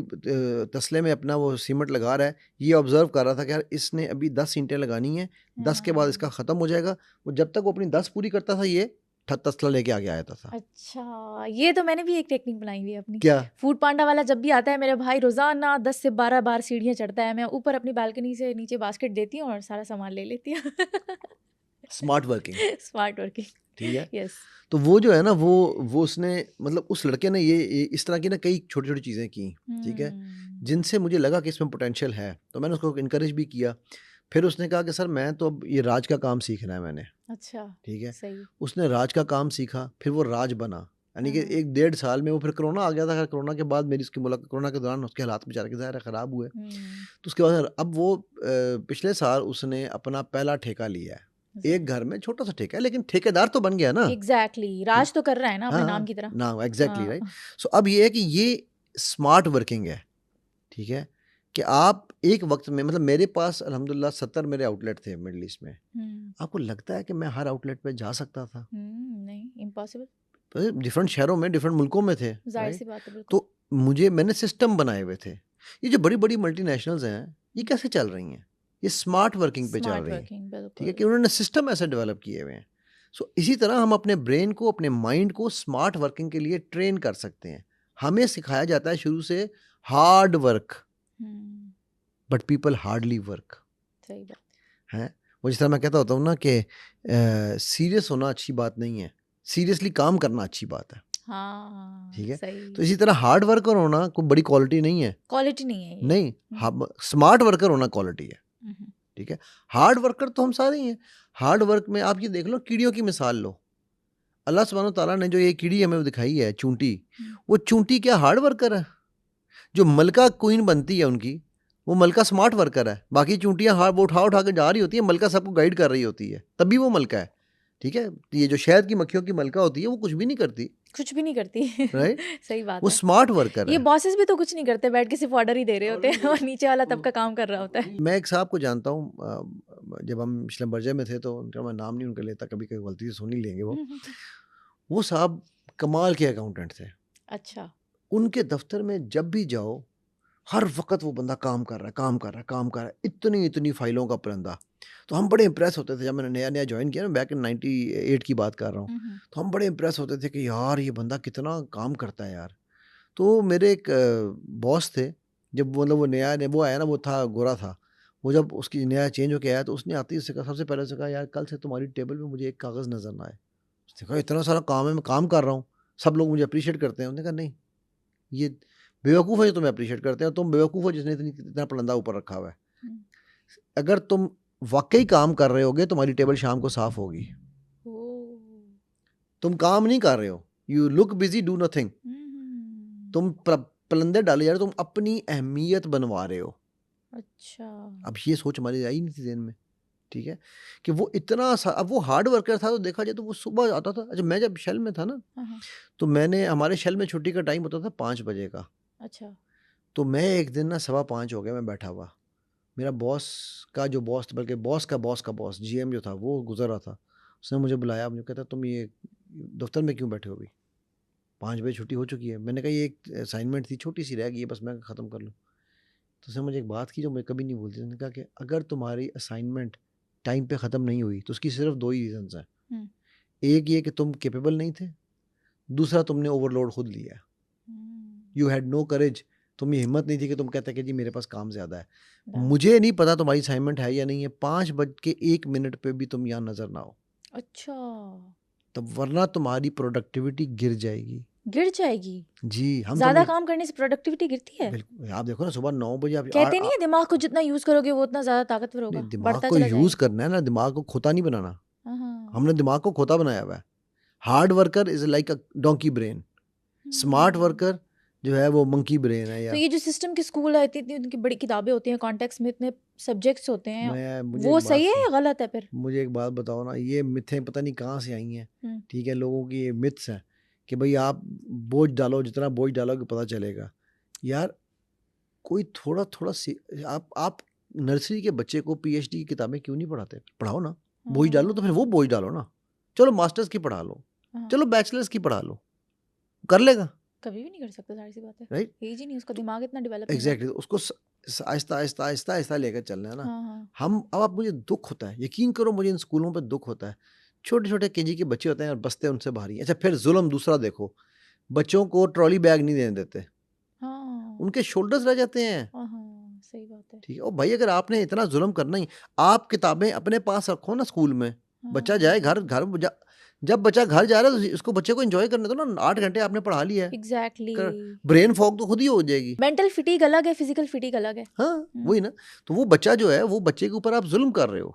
तसले में अपना वो सीमेंट लगा रहा है, ये ऑब्जर्व कर रहा था कि यार इसने अभी 10 ईंटें लगानी है, 10 के बाद इसका ख़त्म हो जाएगा। वो जब तक वो अपनी 10 पूरी करता था ये तसला लेके आगे आया था। अच्छा, ये तो मैंने भी एक टेक्निक बनाई हुई है अपनी। क्या? फूड पांडा वाला जब भी आता है मेरे भाई रोजाना 10 से 12 बार सीढ़ियाँ चढ़ता है, मैं ऊपर अपनी बालकनी से नीचे बास्केट देती हूँ और सारा सामान ले लेती हूँ। Smart working. स्मार्ट वर्किंग, ठीक है। यस। तो वो जो है ना, वो उसने, मतलब उस लड़के ने ये इस तरह की ना कई छोटी छोटी चीज़ें की, ठीक है, जिनसे मुझे लगा कि इसमें पोटेंशियल है, तो मैंने उसको इनकरेज भी किया। फिर उसने कहा कि सर मैं तो अब ये राज का काम सीखना है मैंने। अच्छा, ठीक है, सही। उसने राज का काम सीखा, फिर वो राज बना, यानी कि 1-1.5 साल में वो, फिर कोरोना आ गया था। कोरोना के बाद मेरी उसकी मुलाकात, कोरोना के दौरान उसके हालात बेचारे के ज़ाहिर ख़राब हुए, तो उसके बाद अब वो पिछले साल उसने अपना पहला ठेका लिया है, एक घर में छोटा सा ठेका है, लेकिन ठेकेदार तो बन गया ना। एग्जैक्टली, राज तो कर रहा है ना अपने हाँ, नाम की तरह ना, एग्जैक्टली राइट। सो अब ये है कि ये स्मार्ट वर्किंग है। ठीक है, कि आप एक वक्त में, मतलब मेरे पास अल्हम्दुलिल्लाह 70 मेरे आउटलेट थे मिडिल ईस्ट में। आपको लगता है कि मैं हर आउटलेट पे जा सकता था? नहीं, इम्पॉसिबल। डिफरेंट शहरों में, डिफरेंट मुल्कों में थे, जाहिर सी बात है, बिल्कुल। तो मैंने सिस्टम बनाए हुए थे। ये जो बड़ी बड़ी मल्टीनेशनल्स हैं, ये कैसे चल रही हैं? ये स्मार्ट वर्किंग पे चल रही हैं। ठीक है, कि उन्होंने सिस्टम ऐसे डेवलप किए हुए हैं। सो इसी तरह हम अपने ब्रेन को, अपने माइंड को स्मार्ट वर्किंग के लिए ट्रेन कर सकते हैं। हमें सिखाया जाता है शुरू से hard work, but people hardly work. सही बात है। वो जिस तरह मैं कहता होता हूँ ना कि सीरियस होना अच्छी बात नहीं है, सीरियसली काम करना अच्छी बात है। हाँ, ठीक है, सही। तो इसी तरह हार्ड वर्कर होना कोई बड़ी क्वालिटी नहीं है। क्वालिटी नहीं है ये। नहीं, स्मार्ट वर्कर होना क्वालिटी है। ठीक है, हार्ड वर्कर तो हम सारे ही हैं। हार्ड वर्क में आप ये देख लो, कीड़ियों की मिसाल लो। अल्लाह सुब्हानो ताला ने जो ये कीड़ी हमें दिखाई है, चूंटी, वो चूंटी क्या हार्ड वर्कर है? जो मलका क्वीन बनती है उनकी, वो मलका स्मार्ट वर्कर है। बाकी चूंटियां वो उठा उठा के जा रही होती है, मलका सबको गाइड कर रही होती है, तभी वो मलका है। ठीक है, ये जो शहद की मक्खियों की मलका होती है वो कुछ भी नहीं करती, कुछ भी नहीं करती। राइट? सही बात वो है। स्मार्ट वर्कर ये है। बॉसेस भी तो कुछ नहीं करते, बैठ के सिर्फ ऑर्डर ही दे रहे होते हैं और नीचे वाला तबका काम कर रहा होता है। मैं एक साहब को जानता हूँ, जब हम इस्लाम बर्जे में थे तो उनका मैं नाम नहीं उनका लेता, कभी कभी गलती से सुन ही लेंगे वो साहब कमाल के अकाउंटेंट थे। अच्छा। उनके दफ्तर में जब भी जाओ, हर वक्त वो बंदा काम कर रहा है, काम कर रहा है, काम कर रहा है, इतनी इतनी फाइलों का परंदा। तो हम बड़े इंप्रेस होते थे, जब मैंने नया नया ज्वाइन किया ना, बैक इन 98 की बात कर रहा हूँ, तो हम बड़े इंप्रेस होते थे कि यार ये बंदा कितना काम करता है यार। तो मेरे एक बॉस थे, जब मतलब वो नया वो आया ना, वो था गोरा था, वो जब उसकी नया चेंज होके आया तो उसने आते ही उससे कहा, सबसे पहले उसने कहा, यार कल से तुम्हारी टेबल में मुझे एक कागज़ नज़र ना आए। उसने कहा इतना सारा काम है, मैं काम कर रहा हूँ, सब लोग मुझे अप्रिशिएट करते हैं। उसने कहा नहीं, ये बेवकूफ़ है जो तुम्हें अप्रिशिएट करते हैं, तुम बेवकूफ़ हो जिसने इतना पलंदा ऊपर रखा हुआ है। अगर तुम वाकई काम कर रहे होगे, तुम्हारी टेबल शाम को साफ होगी। तुम काम नहीं कर रहे हो, you look busy, do nothing. तुम पलंदे डाले जा रहे हो, तुम अपनी अहमियत बनवा रहे हो। अच्छा। अब ये सोच हमारी आई नहीं थी ज़हन में, ठीक है, कि वो इतना अब वो हार्ड वर्कर था। तो देखा जाए तो वो सुबह आता था। अच्छा, मैं जब शेल में था ना, तो मैंने, हमारे शेल में छुट्टी का टाइम होता था 5 बजे का। अच्छा। तो मैं एक दिन ना 5:15 हो गया, मैं बैठा हुआ, मेरा बॉस का जो बॉस, बल्कि बॉस का बॉस जीएम जो था, वो गुजर रहा था। उसने मुझे बुलाया, मुझे कहता तुम ये दफ्तर में क्यों बैठे हो? अभी 5 बजे छुट्टी हो चुकी है। मैंने कहा ये एक असाइनमेंट थी, छोटी सी रह गई है, बस मैं ख़त्म कर लूँ। तो उसने मुझे एक बात की जो मैं कभी नहीं भूलती। उसने कहा कि अगर तुम्हारी असाइनमेंट टाइम पे ख़त्म नहीं हुई तो उसकी सिर्फ 2 ही रीज़न्स हैं। एक ये कि तुम कैपेबल नहीं थे, दूसरा तुमने ओवरलोड खुद लिया है। यू हैड नो करेज, तुम ये हिम्मत नहीं थी कि तुम कहते कि जी मेरे पास काम ज़्यादा है। मुझे नहीं पता तुम्हारी असाइनमेंट है या नहीं है, 5:01 पे भी तुम यहाँ नज़र ना हो। अच्छा। तो वरना तुम्हारी प्रोडक्टिविटी गिर जाएगी। गिर जाएगी? जी, हम ज्यादा काम करने से प्रोडक्टिविटी गिरती है? बिल्कुल, आप देखो ना, सुबह 9 बजे आप कहते नहीं है दिमाग को जितना यूज करोगे वो उतना ज्यादा ताकतवर होगा, नहीं, दिमाग बढ़ता को चला यूज़ जाएगा। करना है ना, दिमाग को खोता नहीं बनाना। हाँ। हमने दिमाग को खोता बनाया हुआ है। Hard worker is like a donkey brain, smart worker जो है वो मंकी ब्रेन है। तो या ये जो सिस्टम के स्कूल है, इतनी उनकी बड़ी किताबें होती हैं, कॉन्टेक्स्ट में इतने सब्जेक्ट्स होते हैं, मुझे वो एक बात सही है या गलत है फिर? मुझे एक बात बताओ ना, ये मिथें पता नहीं कहाँ से आई हैं, ठीक है, लोगों की ये मिथ्स हैं कि भाई आप बोझ डालो, जितना बोझ डालोगे पता चलेगा। यार कोई थोड़ा थोड़ा आप नर्सरी के बच्चे को पीएचडी की किताबें क्यों नहीं पढ़ाते? पढ़ाओ ना, बोझ डालो तो फिर वो बोझ डालो ना। चलो मास्टर्स की पढ़ा लो, चलो बैचलर्स की पढ़ा लो, कर लेगा? कभी भी नहीं कर सकता, सारी सी बात है। राइट, एज ही नहीं, उसका दिमाग इतना डेवलप एग्जैक्टली। उसको आहिस्ता आहिस्ता आहिस्ता आहिस्ता लेकर चलना है ना। हाँ। हम अब आप, मुझे दुख होता है, यकीन करो मुझे इन स्कूलों पे दुख होता है। छोटे छोटे केजी के बच्चे होते हैं और बस्ते हैं उनसे भारी। अच्छा, फिर जुल्म दूसरा देखो, बच्चों को ट्रॉली बैग नहीं देने देते, उनके शोल्डर्स रह जाते हैं। सही बात है। ठीक है, और भाई अगर आपने इतना जुल्म करना ही, आप किताबें अपने पास रखो ना स्कूल में। बच्चा जाए घर जब बच्चा घर जा रहा है तो उसको, बच्चे को एंजॉय करने दो ना। 8 घंटे आपने पढ़ा लिया है, एग्जैक्टली। ब्रेन फॉग तो खुद ही हो जाएगी। मेंटल फिटीग अलग है, फिजिकल फिटीग अलग है। हाँ, वही ना। तो वो बच्चा जो है, वो बच्चे के ऊपर आप जुल्म कर रहे हो।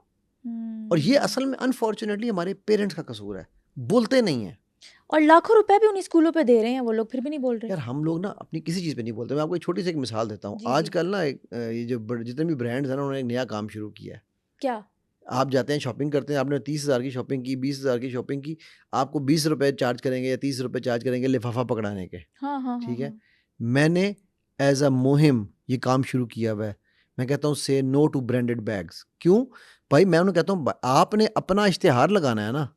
और ये असल में अनफॉर्चुनेटली हमारे पेरेंट्स का कसूर है, बोलते नहीं है। और लाखों रुपए भी उन्हीं स्कूलों पे दे रहे हैं वो लोग, फिर भी नहीं बोल रहे। यार हम लोग ना अपनी किसी चीज़ पे नहीं बोलते। मैं आपको एक छोटी सी एक मिसाल देता हूँ। आजकल ना ये जो जितने भी ब्रांड्स हैं ना, उन्होंने एक नया काम शुरू किया है। क्या? आप जाते हैं शॉपिंग करते हैं, आपने 30,000 की शॉपिंग की, 20,000 की शॉपिंग की, आपको 20 रुपये चार्ज करेंगे या 30 रुपये चार्ज करेंगे लिफाफा पकड़ाने के। ठीक है, मैंने एज अ मुहिम ये काम शुरू किया हुआ है। मैं कहता हूँ से नो टू ब्रांडेड बैग्स। क्यों भाई? मैं उन्हें कहता हूँ आपने अपना इश्तेहार लगाना है ना।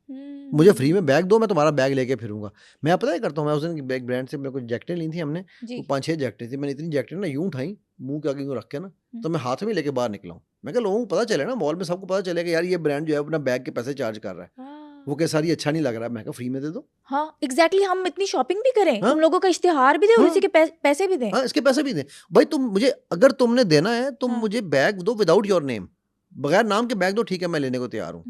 मुझे फ्री में बैग दो, मैं तुम्हारा बैग लेके फिरूंगा। मैं पता है करता हूँ, मैं उस दिन बैग ब्रांड से मेरे को जैकेटें ली थी हमने, वो 5-6 जैकेटें थी। मैंने इतनी जैकेटें ना यूं उठाई, मुंह के आगे यूं रख के ना, तो मैं हाथ में लेके बाहर निकला हूँ। मैं कहा लोगों को पता चले ना, मॉल में सबको पता चलेगा यार ये ब्रांड जो है अपना बैग के पैसे चार्ज कर रहा है। वो कह सारी अच्छा नहीं लग रहा है। मैं कहा फ्री में दे दो। हाँ एग्जैक्टली, हम इतनी शॉपिंग भी करें, तुम लोगों का इश्तिहार भी दे और इसी के पैसे भी दें। हाँ, इसके पैसे भी दें भाई। तुम मुझे, अगर तुमने देना है तुम मुझे बैग दो विदाउट योर नेम, बगैर नाम के बैग दो, ठीक है मैं लेने को तैयार हूँ।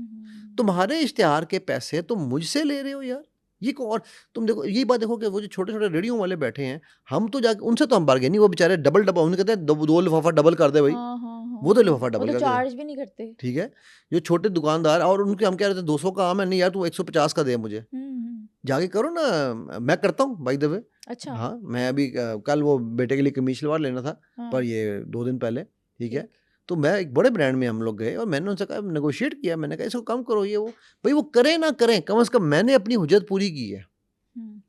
तुम्हारे इश्तिहार के पैसे तुम मुझसे ले रहे हो यार, ये को। और तुम देखो, यही बात देखो कि वो जो छोटे छोटे रेडियो वाले बैठे हैं, हम तो जाके उनसे तो हम बार्गेनिंग, वो बेचारे डबल उन्हें कहते हैं 2 लिफाफा डबल कर दे भाई। वो तो लिफाफा वो डबल तो करके चार्ज भी नहीं करते। ठीक है। जो छोटे दुकानदार और उनके हम कह रहे थे 200 का आम है, नहीं यार तू 150 का दे मुझे, जाके करो ना। मैं करता हूँ बाय द वे। अच्छा। हाँ, मैं अभी कल वो बेटे के लिए कमीज सलवार लेना था, हाँ, पर ये 2 दिन पहले, ठीक है। ठीक। तो मैं एक बड़े ब्रांड में हम लोग गए और मैंने उनसे कहा, नेगोशिएट किया, मैंने कहा इसको कम करो, ये वो। भाई वो करें ना करें, कम से कम मैंने अपनी हुज्जत पूरी की है,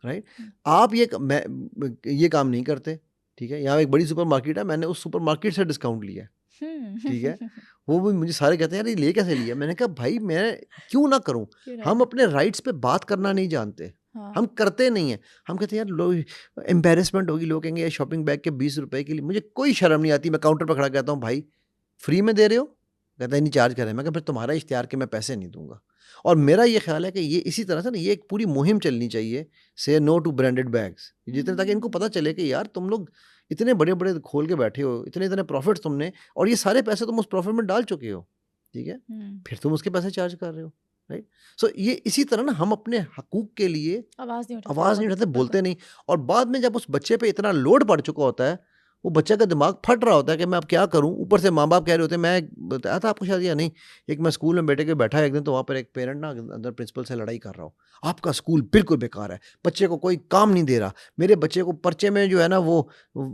राइट। आप ये काम नहीं करते, ठीक है। यहाँ एक बड़ी सुपरमार्केट है, मैंने उस सुपरमार्केट से डिस्काउंट लिया है, ठीक है। वो भी मुझे सारे कहते हैं यार ये ले कैसे लिया, मैंने कहा भाई मैं क्यों ना करूं। हम अपने राइट्स पे बात करना नहीं जानते, हम करते नहीं है। हम कहते हैं यार लोग एम्बेरसमेंट होगी, लोग कहेंगे शॉपिंग बैग के 20 रुपए के लिए, मुझे कोई शर्म नहीं आती। मैं काउंटर पर खड़ा कहता हूँ भाई फ्री में दे रहे हो, कहता है नहीं चार्ज कर रहे हैं। मैं कहा फिर तुम्हारा इख्तियार के मैं पैसे नहीं दूंगा। और मेरा ये ख्याल है कि ये इसी तरह से ना ये एक पूरी मुहिम चलनी चाहिए, से नो टू ब्रांडेड बैग्स, जितने ताकि इनको पता चले कि यार तुम लोग इतने बड़े बड़े खोल के बैठे हो, इतने इतने प्रॉफिट तुमने, और ये सारे पैसे तुम उस प्रॉफिट में डाल चुके हो, ठीक है, फिर तुम उसके पैसे चार्ज कर रहे हो, राइट। सो ये इसी तरह ना हम अपने हकूक के लिए आवाज नहीं उठाते, बोलते नहीं। और बाद में जब उस बच्चे पे इतना लोड पड़ चुका होता है, वो बच्चे का दिमाग फट रहा होता है कि मैं अब क्या करूं। ऊपर से माँ बाप कह रहे होते हैं, मैं बताया था आपको शायद या नहीं, एक मैं स्कूल में बेटे के बैठा एक दिन, तो वहाँ पर एक पेरेंट ना अंदर प्रिंसिपल से लड़ाई कर रहा हो, आपका स्कूल बिल्कुल बेकार है, बच्चे को कोई काम नहीं दे रहा, मेरे बच्चे को पर्चे में जो है ना वो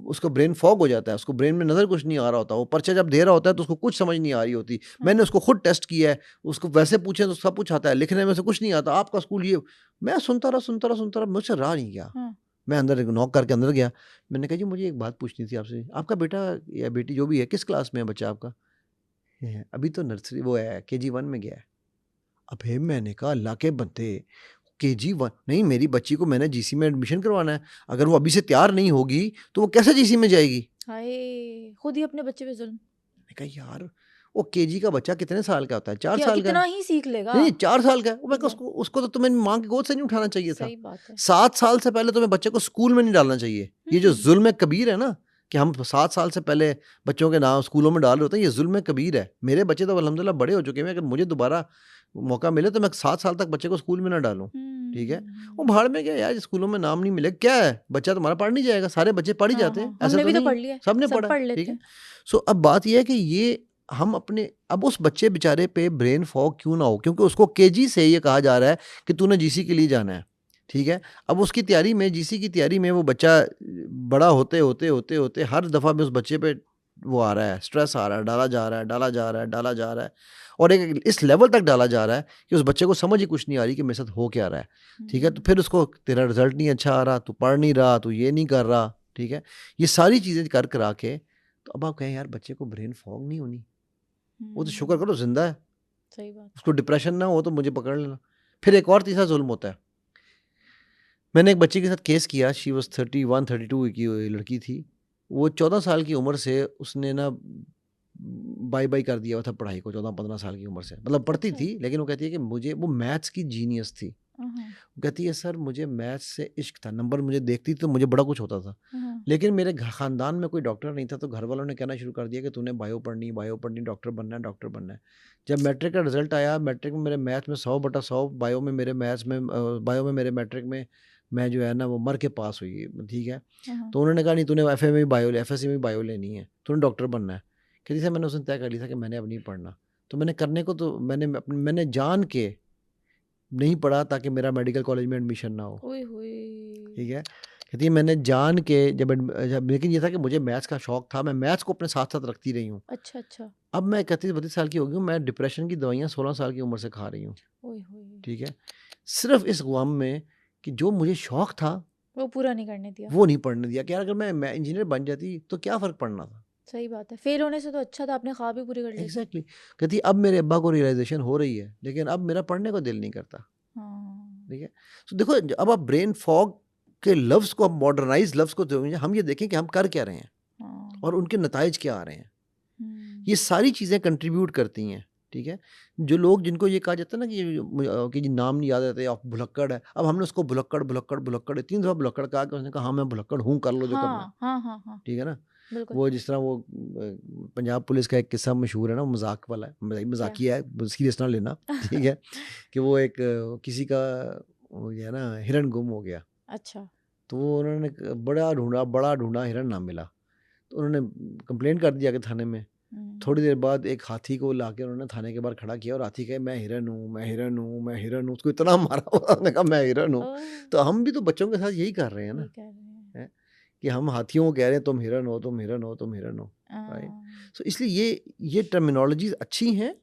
उसको ब्रेन फॉग हो जाता है, उसको ब्रेन में नज़र कुछ नहीं आ रहा होता, वो पर्चा जब दे रहा होता है तो उसको कुछ समझ नहीं आ रही होती। मैंने उसको खुद टेस्ट किया है, उसको वैसे पूछे तो सब कुछ आता है, लिखने में से कुछ नहीं आता, आपका स्कूल ये। मैं सुनता रहा, मुझसे रहा नहीं गया। मैं अंदर नॉक करके अंदर गया, मैंने कहा जी मुझे एक बात पूछनी थी आपसे, आपका बेटा या बेटी जो भी है किस क्लास में है बच्चा आपका? अभी तो नर्सरी वो है KG1 में गया है। अबे मैंने कहा अल्लाह के बंदे, KG1 नहीं, मेरी बच्ची को मैंने GC में एडमिशन करवाना है, अगर वो अभी से तैयार नहीं होगी तो वो कैसे GC में जाएगी? हाय, खुद ही अपने बच्चे पे जुल्म। मैंने कहा यार वो KG का बच्चा कितने साल का होता है? 4 क्या साल का इतना है। ही सीख लेगा? नहीं 4 साल का है। मैं कहा ठीक है। उसको तो तुम्हें माँ की गोद से नहीं उठाना चाहिए था। सही बात है। 7 साल से पहले तुम्हें बच्चे को स्कूल में नहीं डालना चाहिए। ये जो जुल्म कबीर है ना, कि हम 7 साल से पहले बच्चों के नाम स्कूलों में डाल रहे होते हैं, ये जुल्म कबीर है। मेरे बच्चे तो अल्हम्दुलिल्लाह बड़े हो चुके हैं, अगर मुझे दोबारा मौका मिले तो मैं 7 साल तक बच्चे को स्कूल में ना डालूँ, ठीक है। वो भाड़ में गया यार, स्कूलों में नाम नहीं मिले, क्या है बच्चा तुम्हारा पढ़ नहीं जाएगा? सारे बच्चे पढ़ ही जाते हैं, ऐसा हमने तो भी तो नहीं पढ़ है, लिया, सबने सब पढ़ा पढ़ है, लेते ठीक है। हैं। सो अब बात ये है कि ये हम अपने, अब उस बच्चे बेचारे पे ब्रेन फॉग क्यों ना हो, क्योंकि उसको KG से ये कहा जा रहा है कि तूने GC के लिए जाना है, ठीक है। अब उसकी तैयारी में, GC की तैयारी में वो बच्चा बड़ा होते होते होते होते हर दफ़ा में उस बच्चे पे वो आ रहा है, स्ट्रेस आ रहा है, डाला जा रहा है, डाला जा रहा है, डाला जा रहा है, और एक इस लेवल तक डाला जा रहा है कि उस बच्चे को समझ ही कुछ नहीं आ रही कि मेरे साथ हो क्या रहा है, ठीक है। तो फिर उसको तेरा रिजल्ट नहीं अच्छा आ रहा, तू पढ़ नहीं रहा, तू ये नहीं कर रहा, ठीक है। ये सारी चीज़ें कर करा के तो अब आप कहें यार बच्चे को ब्रेन फॉग नहीं होनी, वो तो शुक्र करो जिंदा है, सही बात। उसको डिप्रेशन ना हो तो मुझे पकड़ लेना। फिर एक और तीसरा जुल्म होता है। मैंने एक बच्ची के साथ केस किया, शी वॉज 31-32 की लड़की थी। वो 14 साल की उम्र से उसने ना बाय बाय कर दिया हुआ था पढ़ाई को, 14-15 साल की उम्र से। मतलब पढ़ती अच्छा। थी, लेकिन वो कहती है कि मुझे, वो मैथ्स की जीनियस थी। वो कहती है सर मुझे मैथ्स से इश्क था, नंबर मुझे देखती तो मुझे बड़ा कुछ होता था, लेकिन मेरे खानदान में कोई डॉक्टर नहीं था, तो घर वालों ने कहना शुरू कर दिया कि तूने बायो पढ़नी, डॉक्टर बनना है, डॉक्टर बनना है। जब मैट्रिक का रिजल्ट आया, मैट्रिक में मेरे मैथ में 100/100, बायो में मेरे मैथ्स में बायो में मेरे मैट्रिक में मैं जो है ना वो मर के पास हुई, ठीक है। तो उन्होंने कहा नहीं तूने FA में भी बायो FSC में भी बायो लेनी है, तूने डॉक्टर बनना है। कहती सर मैंने उस दिन तय कर लिया था कि मैंने अब नहीं पढ़ना, तो मैंने करने को तो मैंने जान के नहीं पढ़ा ताकि मेरा मेडिकल कॉलेज में एडमिशन ना हो, ठीक है। कहती है मैंने जान के जब लेकिन ये था कि मुझे मैथ्स का शौक था, मैं मैथ्स को अपने साथ साथ रखती रही हूँ। अच्छा अच्छा। अब मैं 31-32 साल की हो गई हूँ, मैं डिप्रेशन की दवाइयाँ 16 साल की उम्र से खा रही हूँ, ठीक है। सिर्फ इस गम में कि जो मुझे शौक था वो पूरा नहीं करने दिया, वो नहीं पढ़ने दिया। कि यार अगर मैं इंजीनियर बन जाती तो क्या फ़र्क पड़ना था। सही बात है, फेल होने से तो अच्छा था, अपने ख्वाब भी पूरे कर लेते। एग्जैक्टली कहती अब मेरे अब्बा को रियलाइजेशन हो रही है, लेकिन अब मेरा पढ़ने को दिल नहीं करता, ठीक है। तो देखो अब आप ब्रेन फॉग के लफ्ज़ को, अब मॉडर्नाइज लफ्ज़ को हम ये देखें कि हम कर क्या रहे हैं और उनके नताइज क्या आ रहे हैं। ये सारी चीज़ें कंट्रीब्यूट करती हैं, ठीक है। जो लोग, जिनको ये कहा जाता है ना कि जी नाम नहीं याद रहते, आप भुलक्कड़ है, अब हमने उसको भुलक्कड़ भुलक्कड़ भुलक्कड़ 3 दफ़ा भुलक्कड़ कहा कि उसने कहा हाँ मैं भुलक्कड़ हूँ, कर लो जो करना है, ठीक है ना। वो जिस तरह वो पंजाब पुलिस का एक किस्सा मशहूर है ना, मजाक वाला है, मजाकिया है, सीरियस ना लेना, ठीक है। कि वो एक किसी का वो ये है ना हिरन गुम हो गया। अच्छा। तो वो उन्होंने बड़ा ढूंढा हिरन ना मिला, तो उन्होंने कंप्लेंट कर दिया कि थाने में। थोड़ी देर बाद एक हाथी को लाके उन्होंने थाने के बाहर खड़ा किया और हाथी कहे मैं हिरन हूँ, मैं हिरन हूँ, मैं हिरन हूँ। उसको इतना मारा उसने कहा मैं हिरन हूँ। तो हम भी तो बच्चों के साथ यही कर रहे हैं ना, है? कि हम हाथियों को कह रहे हैं तुम हिरन हो, तुम हिरन हो, तुम हिरन हो, राइट? सो इसलिए ये टर्मिनोलॉजीज अच्छी हैं,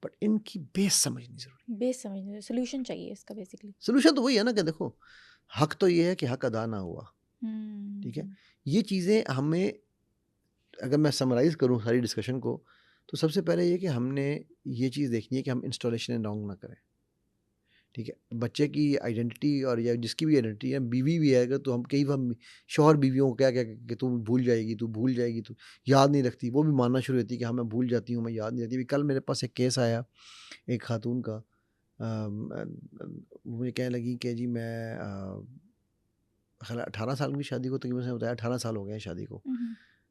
बट इनकी बेस समझनी जरूरी। बेस समझने सोल्यूशन चाहिए इसका बेसिकली। सोल्यूशन तो वही है ना कि देखो, हक तो ये है कि हक अदा ना हुआ, ठीक है? ये चीज़ें हमें, अगर मैं समराइज़ करूँ सारी डिस्कशन को, तो सबसे पहले ये कि हमने ये चीज़ देखनी है कि हम इंस्टॉलेशन रॉन्ग ना करें, ठीक है? बच्चे की आइडेंटिटी और या जिसकी भी आइडेंटिटी है, बीवी भी है अगर, तो हम कई बार शौहर बीवियों को क्या क्या कि तू भूल जाएगी, तू भूल जाएगी, तू याद नहीं रखती, वो भी मानना शुरू होती है कि हाँ मैं भूल जाती हूँ, मैं याद नहीं रहती। अभी कल मेरे पास एक केस आया एक खातून का, वो मुझे कहने लगी कि जी मैं 18 साल की शादी को तकरीबन उसने बताया 18 साल हो गए हैं शादी को।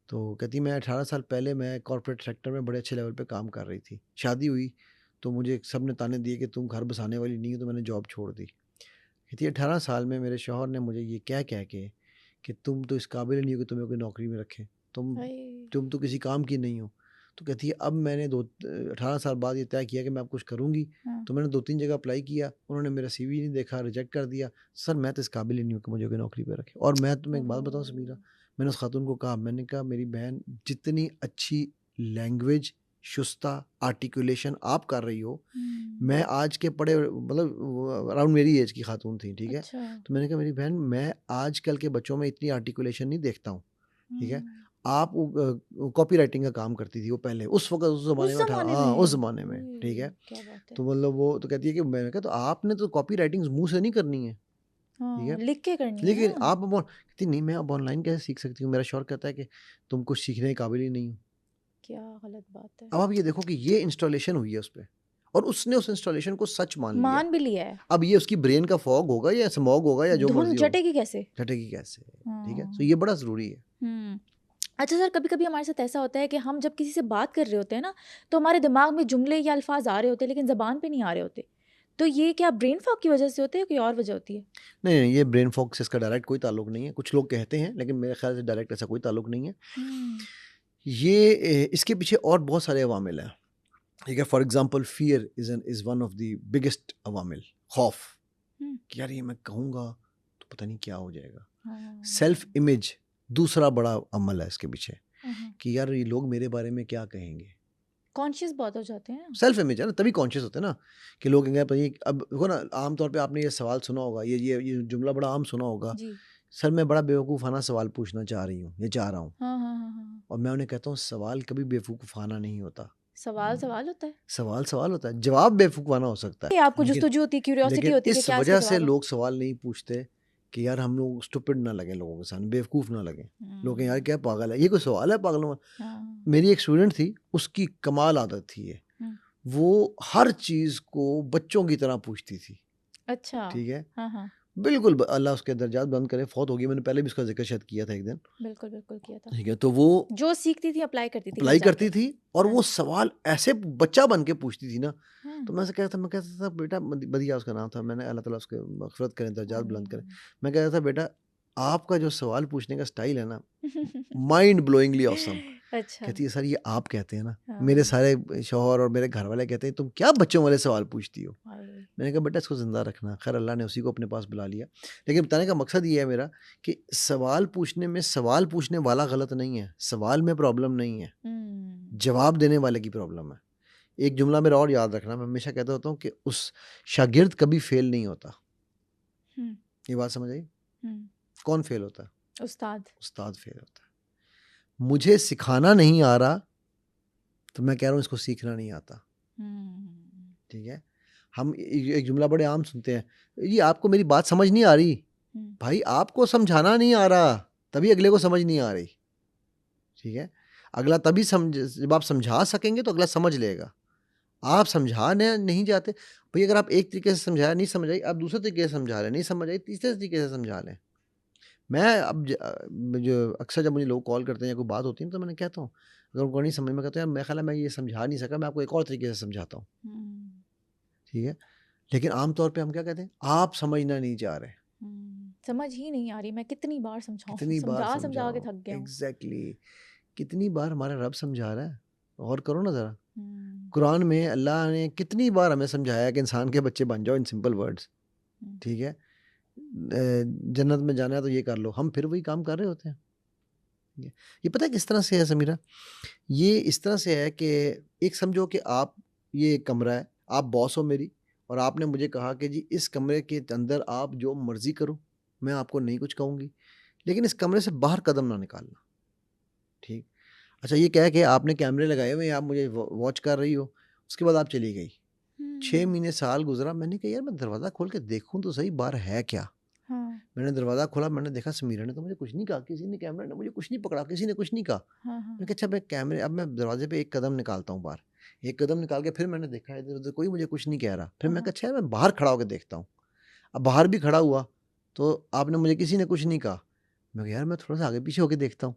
तो कहती मैं 18 साल पहले मैं कॉर्पोरेट सेक्टर में बड़े अच्छे लेवल पे काम कर रही थी। शादी हुई तो मुझे सब ने ताने दिए कि तुम घर बसाने वाली नहीं हो, तो मैंने जॉब छोड़ दी। कहती 18 साल में मेरे शौहर ने मुझे ये कह के कि तुम तो इस काबिल नहीं हो कि तुम्हें कोई नौकरी में रखें, तुम तो किसी काम की नहीं हो। तो कहती है अब मैंने 18 साल बाद ये तय किया कि मैं अब कुछ करूँगी। तो मैंने 2-3 जगह अप्लाई किया, उन्होंने मेरा CV नहीं देखा, रिजेक्ट कर दिया। सर मैं तो इस काबिल ही नहीं हूँ कि मुझे कोई नौकरी पे रखे। और मैं तुम्हें एक बात बताऊँ समीरा, मैंने उस खातून को कहा, मैंने कहा मेरी बहन जितनी अच्छी लैंग्वेज, शुस्ता, आर्टिकुलेशन आप कर रही हो, मैं आज के पढ़े मतलब अराउंड मेरी एज की खातून थी, ठीक है? तो मैंने कहा मेरी बहन मैं आजकल के बच्चों में इतनी आर्टिकुलेशन नहीं देखता हूँ, ठीक है? आप कॉपी राइटिंग का काम करती थी वो पहले, उस वक्त उस ज़माने में हाँ उस ज़माने में, ठीक है? तो मतलब वो तो कहती है कि मैंने कहा तो आपने तो कॉपी राइटिंग मुँह से नहीं करनी है, ठीक है? लिख के करनी है लेकिन ना। आप कहती नहीं मैं अब ऑनलाइन कैसे सीख सकती हूँ? मेरा शौहर कहता है कि तुम कुछ सीखने के काबिल ही नहीं हो। क्या गलत बात है। अब आप ये देखो कि ये इंस्टॉलेशन हुई है उस पे और उसने उस इंस्टॉलेशन को सच मान भी लिया है। अब ये उसकी ब्रेन का फॉग होगा या स्मॉग होगा या जो धुन मर्जी होगा, चटेगी कैसे? चटेगी कैसे, ठीक है? तो ये बड़ा ज़रूरी है। अच्छा सर, कभी कभी हमारे साथ ऐसा होता है कि हम जब किसी से बात कर रहे होते हैं ना, तो हमारे दिमाग में जुमले या अल्फाज आ रहे होते हैं लेकिन ज़बान पे नहीं आ रहे होते। तो ये क्या ब्रेन फॉग की वजह से होते हैं, कोई और वजह होती है? नहीं, ये ब्रेन फॉग से इसका डायरेक्ट कोई ताल्लुक नहीं है। कुछ लोग कहते हैं लेकिन मेरे ख्याल से डायरेक्ट ऐसा कोई ताल्लुक नहीं है। ये इसके पीछे और बहुत सारे अवामिल हैं, ठीक है? For example fear is one of the biggest अवामिल। खौफ कि यार ये मैं कहूँगा तो पता नहीं क्या हो जाएगा। सेल्फ इमेज दूसरा बड़ा अमल है इसके पीछे कि यार ये लोग मेरे बारे में क्या कहेंगे। कॉन्शियस बहुत हो जाते हैं। सेल्फ इमेज है ना, तभी कॉन्शियस होते हैं ना कि लोग कहेंगे भाई। अब देखो ना, आमतौर पे आपने ये सवाल सुना होगा, ये जुमला बड़ा आम सुना होगा, सर मैं बड़ा बेवकूफ़ाना सवाल पूछना चाह रही हूँ, ये चाह रहा हूँ। और मैं उन्हें कहता हूँ सवाल कभी बेवकूफ़ाना नहीं होता। सवाल होता है। सवाल होता है, जवाब बेवकूफ़ाना हो सकता है। आपको जुस्तजू होती है, क्यूरियोसिटी होती है कि इस क्या वजह से लोग सवाल नहीं पूछते कि यार हम लोग स्टूपिड ना लगे, लोगों के सामने बेवकूफ़ ना लगे। लोग यार क्या पागल है, ये कोई सवाल है पागलों में। मेरी एक स्टूडेंट थी, उसकी कमाल आदत थी ये, वो हर चीज़ को बच्चों की तरह पूछती थी। अच्छा, ठीक है? बिल्कुल अल्लाह उसके दर्जात बुलंद करे, फौत हो गई। मैंने पहले भी उसका जिक्र शायद किया था एक दिन। बिल्कुल किया था। ठीक है, तो वो जो सीखती थी अप्लाई करती थी और वो सवाल ऐसे बच्चा बन के पूछती थी ना। तो मैं कहता था बेटा, बदिया उसका नाम था, मैंने अल्लाह ताला उसके मग़फ़िरत करें, दर्जात बुलंद करें। मैं कहता था बेटा आपका जो सवाल पूछने का स्टाइल है ना, माइंड ब्लोइंगली ऑसम। अच्छा। कहती है सर ये आप कहते हैं ना, मेरे सारे शौहर और मेरे घर वाले कहते हैं तुम क्या बच्चों वाले सवाल पूछती हो। मैंने कहा बेटा इसको ज़िंदा रखना। खैर अल्लाह ने उसी को अपने पास बुला लिया। लेकिन बताने का मकसद ये है मेरा कि सवाल पूछने में सवाल पूछने वाला गलत नहीं है, सवाल में प्रॉब्लम नहीं है, जवाब देने वाले की प्रॉब्लम है। एक जुमला मेरा और याद रखना, मैं हमेशा कहता होता हूँ कि उस शागिर्द कभी फेल नहीं होता। ये बात समझ आई? कौन फेल होता है? उस्ताद फेल होता है। मुझे सिखाना नहीं आ रहा तो मैं कह रहा हूँ इसको सीखना नहीं आता। ठीक है? हम एक जुमला बड़े आम सुनते हैं, ये आपको मेरी बात समझ नहीं आ रही। भाई आपको समझाना नहीं आ रहा तभी अगले को समझ नहीं आ रही। ठीक है? अगला तभी जब आप समझा सकेंगे तो अगला समझ लेगा। आप समझाने नहीं जाते भाई। अगर आप एक तरीके से समझाया नहीं समझ आई, आप दूसरे तरीके से समझा रहे नहीं समझ आई, तीसरे तरीके से समझा लें। मैं अब जो अक्सर जब मुझे लोग कॉल करते हैं या कोई बात होती है तो मैंने कहता हूँ, अगर उनको नहीं समझ में, कहता हूँ यार मैं ख्याल है मैं ये समझा नहीं सका, मैं आपको एक और तरीके से समझाता हूँ। ठीक है? लेकिन आमतौर पे हम क्या कहते हैं, आप समझना नहीं चाह रहे। समझ ही नहीं आ रही, मैं कितनी बार समझाऊं, कितनी बार समझा के थक गया हूं। एग्जैक्टली। कितनी बार हमारा रब समझा रहा है और करो ना ज़रा। कुरान में अल्लाह ने कितनी बार हमें समझाया कि इंसान के बच्चे बन जाओ इन सिंपल वर्ड्स, ठीक है, जन्नत में जाना है तो ये कर लो, हम फिर वही काम कर रहे होते हैं। ये पता है किस तरह से है समीरा? ये इस तरह से है कि एक समझो कि आप, ये एक कमरा है, आप बॉस हो मेरी, और आपने मुझे कहा कि जी इस कमरे के अंदर आप जो मर्जी करो, मैं आपको नहीं कुछ कहूँगी, लेकिन इस कमरे से बाहर कदम ना निकालना, ठीक? अच्छा, ये कह के आपने कैमरे लगाए हुए हैं, आप मुझे वॉच कर रही हो, उसके बाद आप चली गई। 6 महीने साल गुजरा, मैंने कहा यार मैं दरवाज़ा खोल के देखूं तो सही बाहर है क्या। मैंने दरवाज़ा खोला, मैंने देखा समीरा ने तो मुझे कुछ नहीं कहा, किसी ने कैमरे ने मुझे कुछ नहीं पकड़ा, किसी ने कुछ नहीं कहा। मैंने कहा अच्छा मैं कैमरे, अब मैं दरवाजे पे एक कदम निकालता हूँ बाहर, एक कदम निकाल के फिर मैंने देखा इधर उधर कोई मुझे कुछ नहीं कह रहा, फिर मैं कहा अच्छा मैं बाहर खड़ा होकर देखता हूँ। अब बाहर भी खड़ा हुआ तो आपने मुझे किसी ने कुछ नहीं कहा, मैं कहा यार मैं थोड़ा सा आगे पीछे होकर देखता हूँ।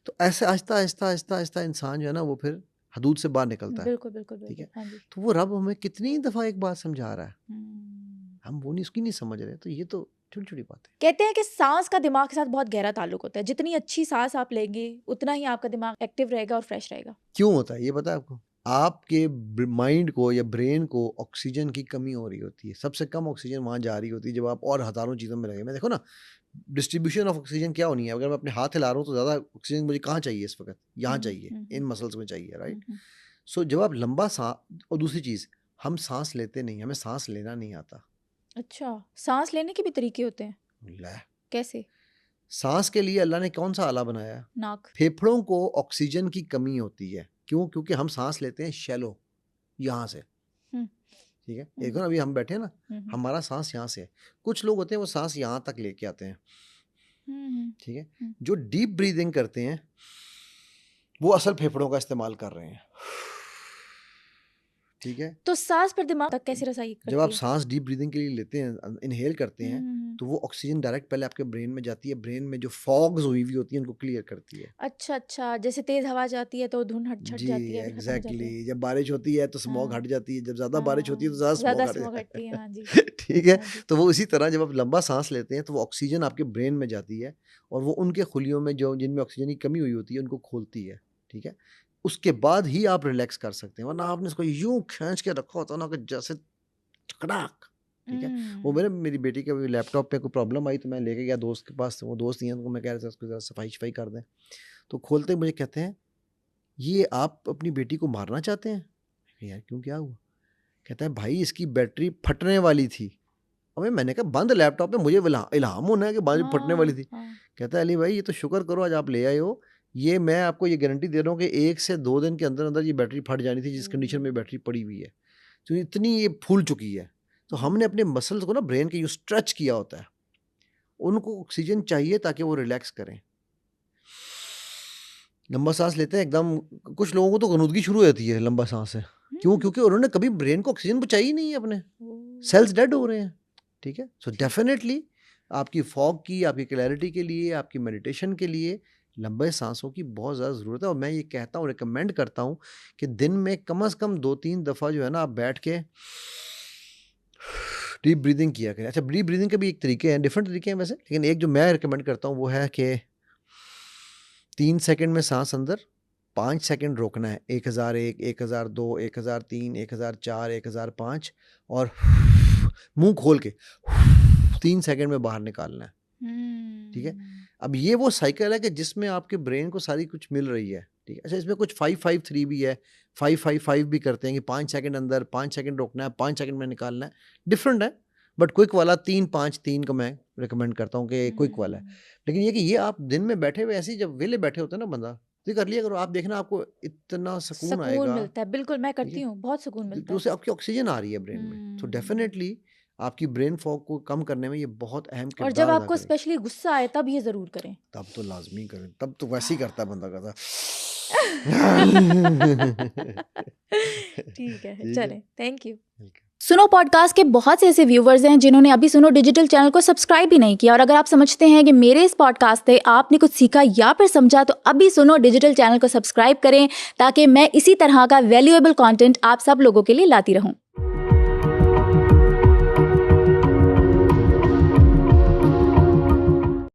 तो ऐसे आहिस्ता आहिस्ता आहिस्ता आहिस्ता इंसान जो है ना वो फिर हदूद से बाहर निकलता है। बिल्कुल बिल्कुल ठीक है, हाँ जी। तो वो रब हमें कितनी दफ़ा एक बात समझा रहा है, हम वो नहीं, उसकी नहीं समझ रहे। तो ये तो छोटी छोटी बात है। कहते हैं कि सांस का दिमाग के साथ बहुत गहरा ताल्लुक होता है, जितनी अच्छी सांस आप लेंगे उतना ही आपका दिमाग एक्टिव रहेगा और फ्रेश रहेगा। क्यों होता है ये पता है आपको? आपके माइंड को या ब्रेन को ऑक्सीजन की कमी हो रही होती है, सबसे कम ऑक्सीजन वहाँ जा रही होती है जब आप और हज़ारों चीज़ों में लगे। मैं देखो ना, डिस्ट्रीब्यूशन ऑफ ऑक्सीजन क्या होनी है, अगर मैं अपने हाथ हिला रहा हूँ तो ज़्यादा ऑक्सीजन मुझे कहाँ चाहिए इस वक्त? यहाँ चाहिए, इन मसल्स में चाहिए, राइट? सो जब आप लंबा सांस, और दूसरी चीज़, हम सांस लेते नहीं, हमें सांस लेना नहीं आता। अच्छा, सांस लेने के भी तरीके होते हैं? ले, कैसे? सांस के लिए अल्लाह ने कौन सा आला बनाया है? नाक। फेफड़ों को ऑक्सीजन की कमी होती है, क्यों? क्योंकि हम सांस लेते हैं शैलो, यहाँ से, ठीक है। एक अभी हम बैठे हैं ना, हमारा सांस यहाँ से है। कुछ लोग होते हैं वो सांस यहाँ तक लेके आते हैं, ठीक है। जो डीप ब्रीदिंग करते हैं वो असल फेफड़ों का इस्तेमाल कर रहे हैं, ठीक है। तो सांस पर दिमाग तक कैसे रसाई करती है? जब आप सांस डीप ब्रीदिंग के लिए लेते हैं, इनहेल करते हैं, तो वो ऑक्सीजन डायरेक्ट पहले आपके ब्रेन में जाती है, ब्रेन में जो फॉग्स हुई हुई होती है उनको क्लियर करती है। अच्छा अच्छा, जैसे तेज हवा जाती है तो धुंध हट छट जाती है, एग्जैक्टली। जब बारिश होती है तो स्मॉग हट जाती है, जब ज्यादा बारिश होती है तो ज्यादा स्मॉग स्मॉग हटती है। हाँ जी। ठीक है, तो वो इसी तरह जब आप लंबा सांस लेते हैं तो वो ऑक्सीजन आपके ब्रेन में जाती है और वो उनके खुलियों में जो जिनमें ऑक्सीजन की कमी हुई होती है उनको खोलती है, ठीक है। उसके बाद ही आप रिलैक्स कर सकते हैं, वरना आपने इसको यूं खींच के रखा होता ना कि जैसे चकड़ाक, ठीक है। वो मेरी बेटी के लैपटॉप पे कोई प्रॉब्लम आई तो मैं लेके गया दोस्त के पास, वो दोस्त नहीं है, उनको मैं कह रहा था उसको जरा सफाई कर दें। तो खोलते मुझे कहते हैं ये आप अपनी बेटी को मारना चाहते हैं? यार क्यों, क्या हुआ? कहता है भाई इसकी बैटरी फटने वाली थी। अबे मैंने कहा बंद लैपटॉप पे मुझे इल्हाम होना है कि बैटरी फटने वाली थी। कहता है अली भाई ये तो शुक्र करो आज आप ले आए हो, ये मैं आपको ये गारंटी दे रहा हूँ कि 1 से 2 दिन के अंदर अंदर ये बैटरी फट जानी थी जिस कंडीशन में बैटरी पड़ी हुई है, तो इतनी ये फूल चुकी है। तो हमने अपने मसल्स को ना, ब्रेन के, यूँ स्ट्रेच किया होता है, उनको ऑक्सीजन चाहिए ताकि वो रिलैक्स करें। लंबा सांस लेते हैं एकदम, कुछ लोगों को तो गनुदगी शुरू हो जाती है लंबा सांस से। क्यों? क्योंकि उन्होंने कभी ब्रेन को ऑक्सीजन पहुंचाई ही नहीं है, अपने सेल्स डेड हो रहे हैं, ठीक है। सो डेफिनेटली आपकी फॉग की, आपकी क्लैरिटी के लिए, आपकी मेडिटेशन के लिए लंबे सांसों की बहुत ज़्यादा ज़रूरत है। और मैं ये कहता हूँ, रिकमेंड करता हूँ कि दिन में कम से कम 2-3 दफ़ा जो है ना आप बैठ के डीप ब्रीदिंग किया करें। अच्छा, डीप ब्रीदिंग के भी एक तरीके हैं, डिफरेंट तरीके हैं वैसे, लेकिन एक जो मैं रिकमेंड करता हूँ वो है कि 3 सेकंड में सांस अंदर, 5 सेकंड रोकना है, 1001, 1002, 1003, 1004, 1005, और मुंह खोल के 3 सेकंड में बाहर निकालना है, ठीक है। अब ये वो साइकिल है कि जिसमें आपके ब्रेन को सारी कुछ मिल रही है, ठीक है। अच्छा, इसमें कुछ 5-5-3 भी है, 5-5-5 भी करते हैं कि 5 सेकंड अंदर, 5 सेकंड रोकना है, 5 सेकंड में निकालना है, डिफरेंट है। बट क्विक वाला 3-5-3 को मैं रिकमेंड करता हूँ कि क्विक वाला है। लेकिन ये कि ये आप दिन में बैठे हुए ऐसे ही जब वेले बैठे होते हैं ना बंदा, तो कर लिया करो, आप देखना आपको इतना सुकून आएगा, मिलता है। बिल्कुल मैं करती हूँ, बहुत सुकून मिलता है, उससे आपकी ऑक्सीजन आ रही है ब्रेन में। तो डेफिनेटली आपकी ब्रेन फॉग को कम करने में ये बहुत अहम किरदार और जब आपको स्पेशली गुस्सा आए तब ये जरूर करें। तब तो लाजमी करें, तब तो वैसे ही करता है बंदा, कहता ठीक है, चलें, थैंक यू। सुनो पॉडकास्ट के बहुत से ऐसे व्यूवर्स हैं जिन्होंने अभी सुनो डिजिटल चैनल को सब्सक्राइब भी नहीं किया, और अगर आप समझते हैं कि मेरे इस पॉडकास्ट से आपने कुछ सीखा या फिर समझा, तो अभी सुनो डिजिटल चैनल को सब्सक्राइब करें ताकि मैं इसी तरह का वैल्यूएबल कंटेंट आप सब लोगों के लिए लाती रहूं।